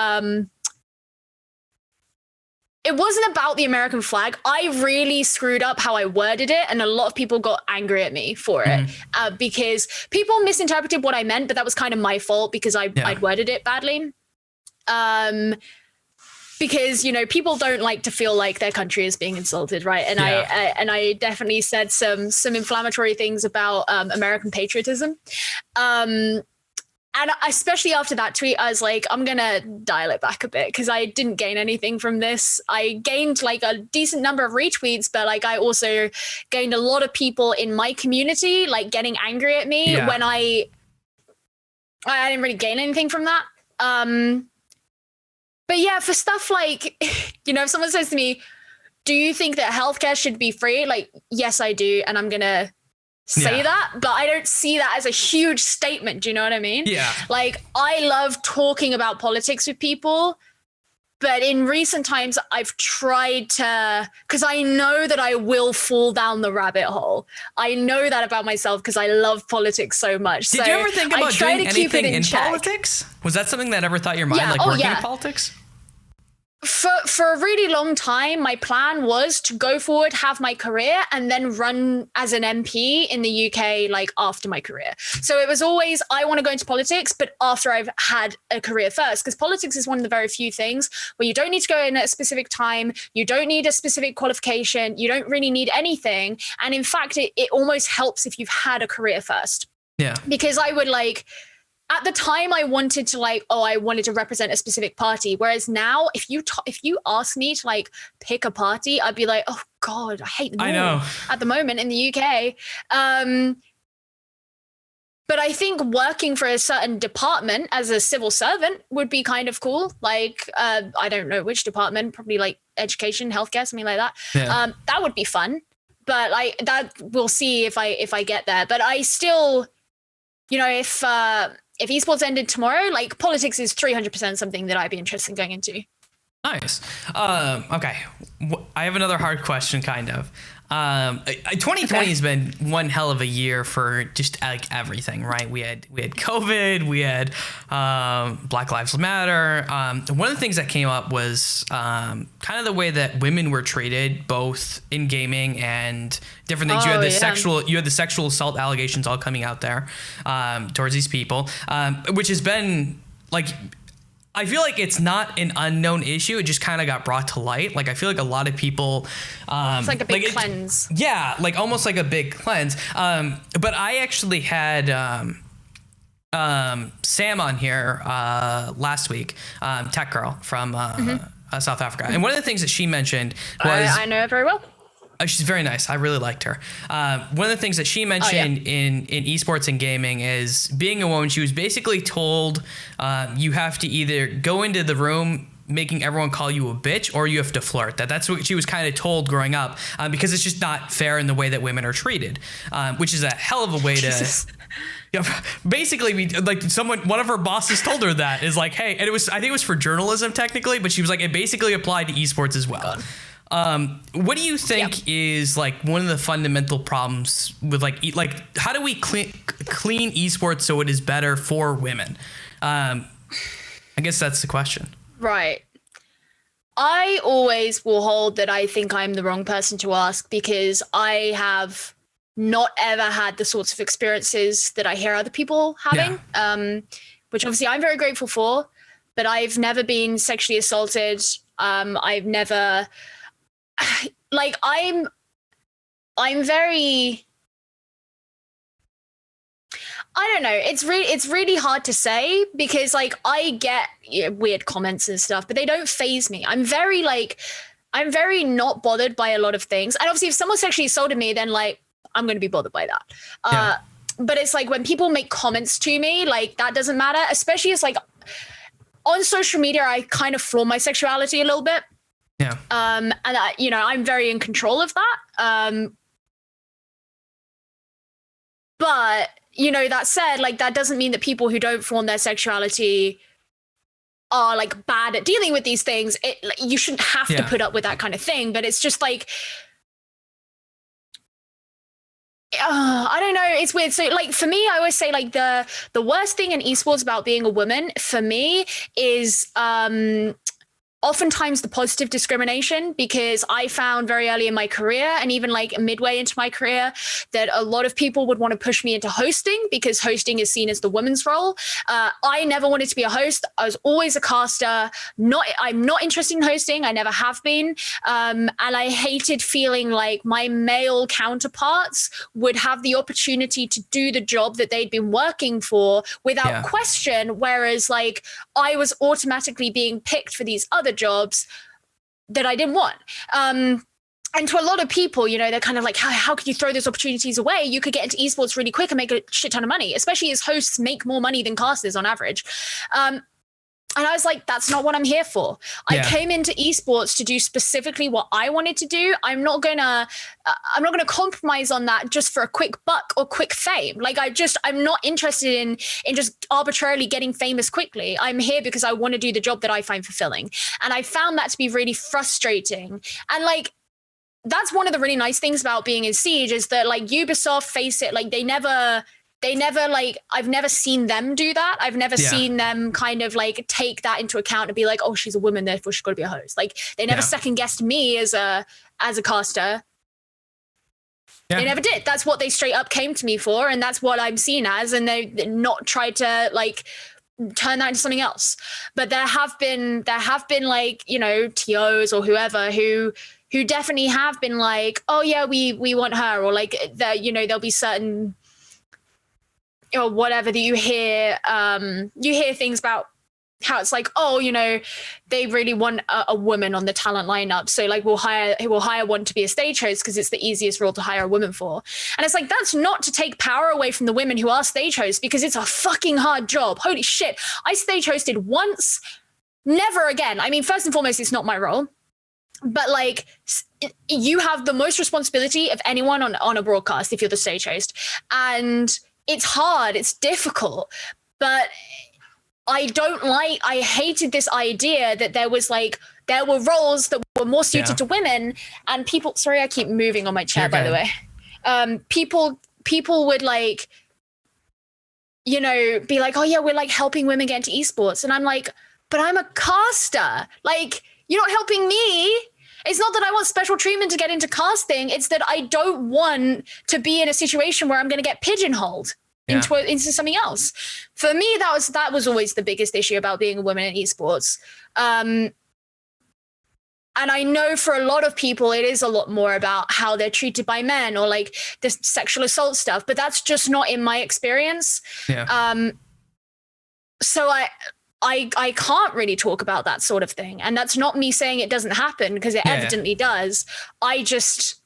It wasn't about the American flag. I really screwed up how I worded it, and a lot of people got angry at me for it because people misinterpreted what I meant. But that was kind of my fault because I'd worded it badly. Because people don't like to feel like their country is being insulted, right? And I definitely said some inflammatory things about American patriotism, and especially after that tweet, I was like, I'm gonna dial it back a bit because I didn't gain anything from this. I gained like a decent number of retweets, but like I also gained a lot of people in my community like getting angry at me when I didn't really gain anything from that. But yeah, for stuff like, if someone says to me, do you think that healthcare should be free? Like, yes, I do. And I'm going to say that, but I don't see that as a huge statement. Do you know what I mean? Yeah. Like, I love talking about politics with people, but in recent times, I've tried to, because I know that I will fall down the rabbit hole. I know that about myself because I love politics so much. Did you ever think about doing anything in politics? Was that something that ever thought your mind, like working in politics? For a really long time, my plan was to go forward, have my career, and then run as an MP in the UK, like after my career. So it was always, I want to go into politics, but after I've had a career first, because politics is one of the very few things where you don't need to go in at a specific time. You don't need a specific qualification. You don't really need anything. And in fact, it almost helps if you've had a career first. Yeah. Because I would like, at the time I wanted to like, I wanted to represent a specific party. Whereas now if you ask me to like pick a party, I'd be like, oh God, I hate them all. I know. At the moment in the UK. But I think working for a certain department as a civil servant would be kind of cool. Like, I don't know which department, probably like education, healthcare, something like that. Yeah. That would be fun. But like that, we'll see if I get there. But I still, if esports ended tomorrow, like politics is 300% something that I'd be interested in going into. Nice. Okay. I have another hard question, kind of. 2020 has been one hell of a year for just like everything, right? We had COVID, we had Black Lives Matter. One of the things that came up was kind of the way that women were treated, both in gaming and different things. You had the sexual assault allegations all coming out there towards these people, which has been like. I feel like it's not an unknown issue. It just kind of got brought to light. Like, I feel like a lot of people... it's like a big cleanse. Yeah, like almost like a big cleanse. But I actually had Sam on here last week, Tech Girl from South Africa. And one of the things that she mentioned was... I know her very well. She's very nice. I really liked her. One of the things that she mentioned in esports and gaming is being a woman. She was basically told you have to either go into the room making everyone call you a bitch, or you have to flirt. That's what she was kind of told growing up, because it's just not fair in the way that women are treated, which is a hell of a way to... Yeah, basically, one of her bosses told her that is like, hey, and I think it was for journalism technically, but she was like, it basically applied to esports as well. What do you think is like one of the fundamental problems with like how do we clean esports so it is better for women? I guess that's the question. Right. I always will hold that I think I'm the wrong person to ask, because I have not ever had the sorts of experiences that I hear other people having, which obviously I'm very grateful for, but I've never been sexually assaulted. I've never... Like I'm very, I don't know. It's really hard to say, because like I get weird comments and stuff, but they don't faze me. I'm very not bothered by a lot of things. And obviously if someone sexually assaulted me, then like I'm going to be bothered by that. But it's like when people make comments to me, like that doesn't matter, especially as like on social media, I kind of flaunt my sexuality a little bit. Yeah. And I'm very in control of that. But that said, like that doesn't mean that people who don't flaunt their sexuality are like bad at dealing with these things. You shouldn't have to put up with that kind of thing, but it's just like, I don't know. It's weird. So like for me, I always say like the worst thing in esports about being a woman for me is, oftentimes the positive discrimination, because I found very early in my career and even like midway into my career that a lot of people would want to push me into hosting, because hosting is seen as the woman's role. I never wanted to be a host. I was always a caster. I'm not interested in hosting. I never have been. And I hated feeling like my male counterparts would have the opportunity to do the job that they'd been working for without question. Whereas like I was automatically being picked for these other jobs that I didn't want. And to a lot of people, they're kind of like, how could you throw those opportunities away? You could get into esports really quick and make a shit ton of money, especially as hosts make more money than casters on average. And I was like, that's not what I'm here for. I came into esports to do specifically what I wanted to do. I'm not gonna compromise on that just for a quick buck or quick fame. Like I'm not interested in just arbitrarily getting famous quickly. I'm here because I want to do the job that I find fulfilling. And I found that to be really frustrating. And like, that's one of the really nice things about being in Siege is that like Ubisoft, face it, like they never like, I've never seen them do that. I've never seen them kind of like take that into account and be like, oh, she's a woman, therefore she's got to be a host. Like they never second guessed me as a caster. Yeah. They never did. That's what they straight up came to me for. And that's what I'm seen as. And they not tried to like turn that into something else. But there have been like, TOs or whoever who definitely have been like, oh yeah, we want her, or like there'll be certain or whatever, that you hear things about how it's like, oh, you know, they really want a woman on the talent lineup, so like we'll hire one to be a stage host because it's the easiest role to hire a woman for. And it's like, that's not to take power away from the women who are stage hosts, because it's a fucking hard job. Holy shit, I stage hosted once, never again. I mean, first and foremost, it's not my role, but like, you have the most responsibility of anyone on a broadcast if you're the stage host, and it's hard, it's difficult. But I hated this idea that there were roles that were more suited to women, and people, sorry, I keep moving on my chair, by the way. People would like, you know, be like, oh yeah, we're like helping women get into esports. And I'm like, but I'm a caster. Like, you're not helping me. It's not that I want special treatment to get into casting. It's that I don't want to be in a situation where I'm going to get pigeonholed into something else. For me, that was always the biggest issue about being a woman in esports. And I know for a lot of people, it is a lot more about how they're treated by men, or like the sexual assault stuff, but that's just not in my experience. Yeah. So I can't really talk about that sort of thing. And that's not me saying it doesn't happen, because it evidently does. I just,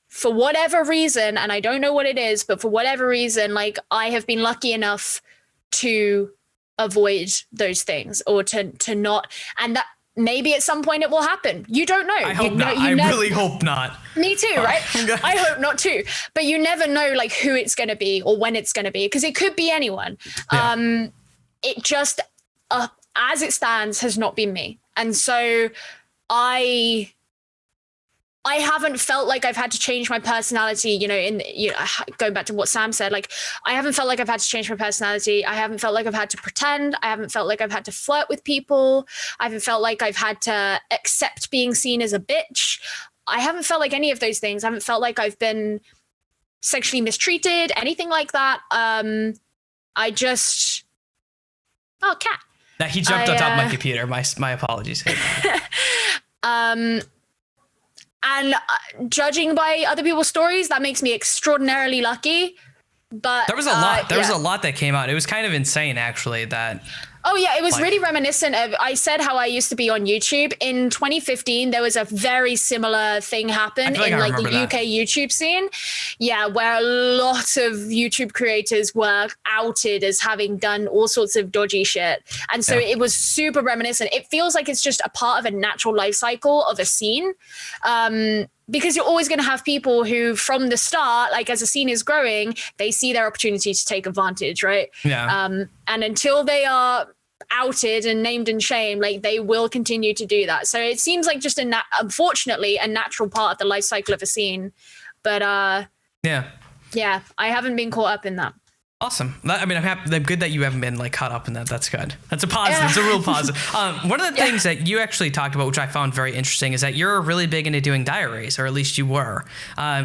for whatever reason, and I don't know what it is, but for whatever reason, like, I have been lucky enough to avoid those things, or to not, and that maybe at some point it will happen. You don't know. I hope not. I really hope not. Me too, right? I hope not too. But you never know like who it's going to be or when it's going to be, because it could be anyone. Yeah. It just, as it stands, has not been me. And so I haven't felt like I've had to change my personality, going back to what Sam said, like, I haven't felt like I've had to change my personality. I haven't felt like I've had to pretend. I haven't felt like I've had to flirt with people. I haven't felt like I've had to accept being seen as a bitch. I haven't felt like any of those things. I haven't felt like I've been sexually mistreated, anything like that. Oh, cat. Now he jumped on top of my computer. My apologies. And judging by other people's stories, that makes me extraordinarily lucky. But there was a lot. There was a lot that came out. It was kind of insane, actually. Oh yeah, it was really reminiscent of, I said how I used to be on YouTube. In 2015, there was a very similar thing happen in like the UK YouTube scene. Yeah, where a lot of YouTube creators were outed as having done all sorts of dodgy shit. And so it was super reminiscent. It feels like it's just a part of a natural life cycle of a scene. Because you're always going to have people who, from the start, like as a scene is growing, they see their opportunity to take advantage, right? Yeah. And until they are outed and named and shamed, like, they will continue to do that. So it seems like just unfortunately, a natural part of the life cycle of a scene. But yeah, I haven't been caught up in that. Awesome. I mean, I'm happy. I'm good that you haven't been like caught up in that. That's good. That's a positive. It's a real positive. One of the things that you actually talked about, which I found very interesting, is that you're really big into doing diaries, or at least you were.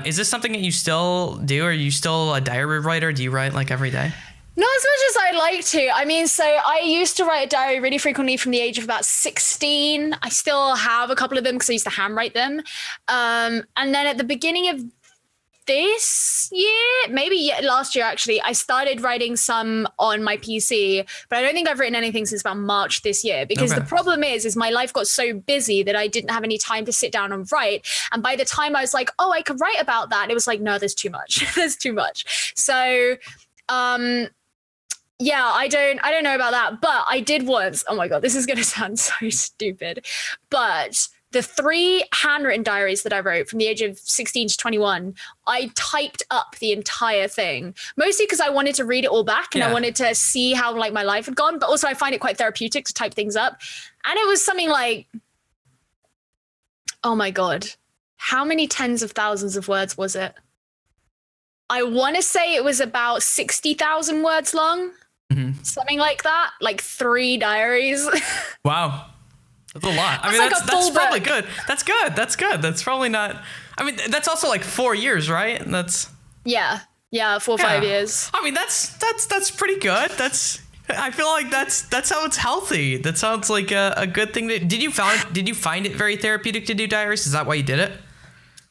Is this something that you still do? Are you still a diary writer? Do you write like every day? Not as much as I'd like to. I mean, so I used to write a diary really frequently from the age of about 16. I still have a couple of them because I used to handwrite them. And then at the beginning of this year, maybe last year actually, I started writing some on my PC, but I don't think I've written anything since about March this year, because the problem is my life got so busy that I didn't have any time to sit down and write. And by the time I was like, oh, I could write about that, it was like, no, there's too much. There's too much. So yeah, I don't know about that, but I did once. Oh my God, this is going to sound so stupid, but the 3 handwritten diaries that I wrote from the age of 16 to 21, I typed up the entire thing, mostly because I wanted to read it all back and I wanted to see how like my life had gone. But also I find it quite therapeutic to type things up. And it was something like, oh my God, how many tens of thousands of words was it? I want to say it was about 60,000 words long, something like that, like 3 diaries. Wow. That's a lot. I mean, that's probably good. That's good. That's good. That's probably not. I mean, that's also like 4 years, right? That's 4 or 5 years. I mean, that's pretty good. I feel like that's how it's healthy. That sounds like a good thing. Did you find it very therapeutic to do diaries? Is that why you did it?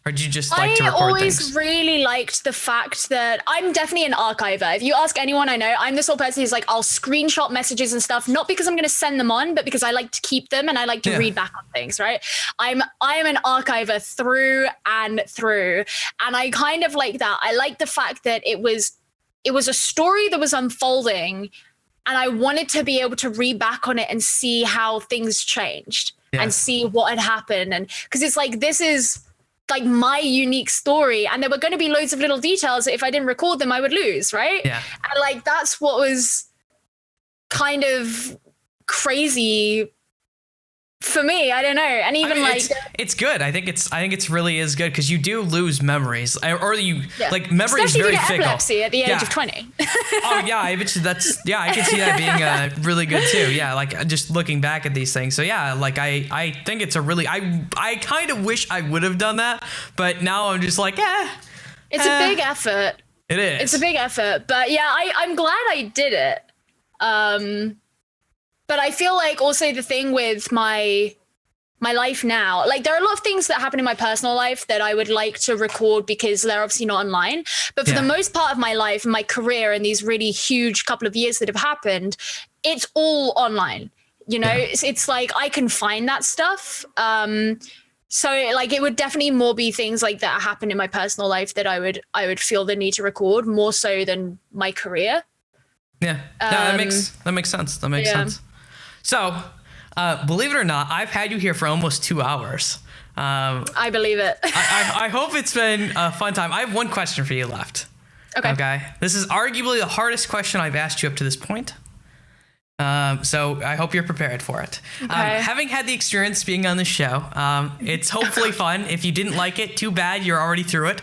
Or did you just like to record always things? really liked the fact that I'm definitely an archiver. If you ask anyone I know, I'm the sort of person who's like, I'll screenshot messages and stuff, not because I'm going to send them on, but because I like to keep them and I like to read back on things, right? I am an archiver through and through. And I kind of like that. I like the fact that it was a story that was unfolding, and I wanted to be able to read back on it and see how things changed and see what had happened. And because it's like, this is like my unique story, and there were going to be loads of little details that if I didn't record them I would lose, right? And like that's what was kind of crazy for me. I don't know. And even it's good. I think it's really is good, because you do lose memories, or you like memory is especially very if you get fickle. epilepsy at the age of 20. Oh yeah, I bet you I can see that being really good too. Yeah, like just looking back at these things. So yeah, like I think it's a really I kind of wish I would have done that, but now I'm just like it's a big effort. It is. It's a big effort, but yeah, I'm glad I did it. But I feel like also the thing with my life now, like there are a lot of things that happen in my personal life that I would like to record because they're obviously not online. But for the most part of my life and my career and these really huge couple of years that have happened, it's all online. You know, it's like I can find that stuff. So like it would definitely more be things like that happen in my personal life that I would feel the need to record more so than my career. Yeah, no, that makes sense. That makes sense. So, believe it or not, I've had you here for almost 2 hours. I believe it. I hope it's been a fun time. I have one question for you left. Okay. This is arguably the hardest question I've asked you up to this point. So I hope you're prepared for it. Having had the experience being on the show, it's hopefully fun. If you didn't like it, too bad. You're already through it.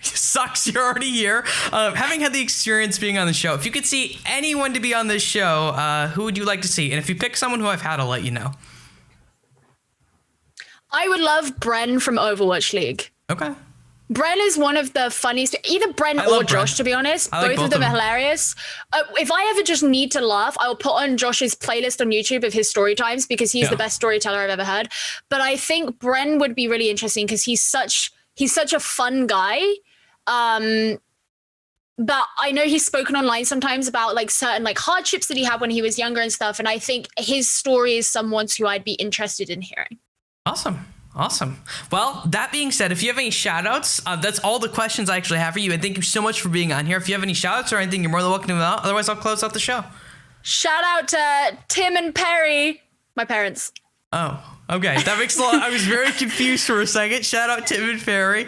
Sucks, you're already here. Having had the experience being on the show, if you could see anyone to be on this show, who would you like to see? And if you pick someone who I've had, I'll let you know. I would love Bren from Overwatch League. Okay. Bren is one of the funniest, either Bren or Josh, to be honest. Both of them are hilarious. If I ever just need to laugh, I'll put on Josh's playlist on YouTube of his story times because he's the best storyteller I've ever heard. But I think Bren would be really interesting because he's such a fun guy. But I know he's spoken online sometimes about like certain like hardships that he had when he was younger and stuff. And I think his story is someone who I'd be interested in hearing. Awesome. Well, that being said, if you have any shout outs, that's all the questions I actually have for you. And thank you so much for being on here. If you have any shout outs or anything, you're more than welcome to them out. Otherwise, I'll close out the show. Shout out to Tim and Perry, my parents. Oh, okay. That makes a lot. I was very confused for a second. Shout out Tim and Perry.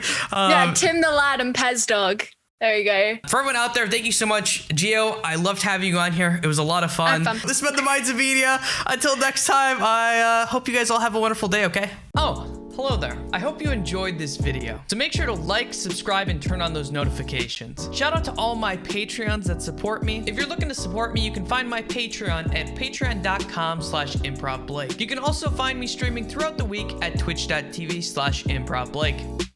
Tim the lad and Pez dog. There you go. For everyone out there, thank you so much, Geo. I loved having you on here. It was a lot of fun. This has been the Minds of Media. Until next time, I hope you guys all have a wonderful day, okay? Oh, hello there. I hope you enjoyed this video. So make sure to like, subscribe, and turn on those notifications. Shout out to all my Patreons that support me. If you're looking to support me, you can find my Patreon at patreon.com/improvblake. You can also find me streaming throughout the week at twitch.tv/improvblake.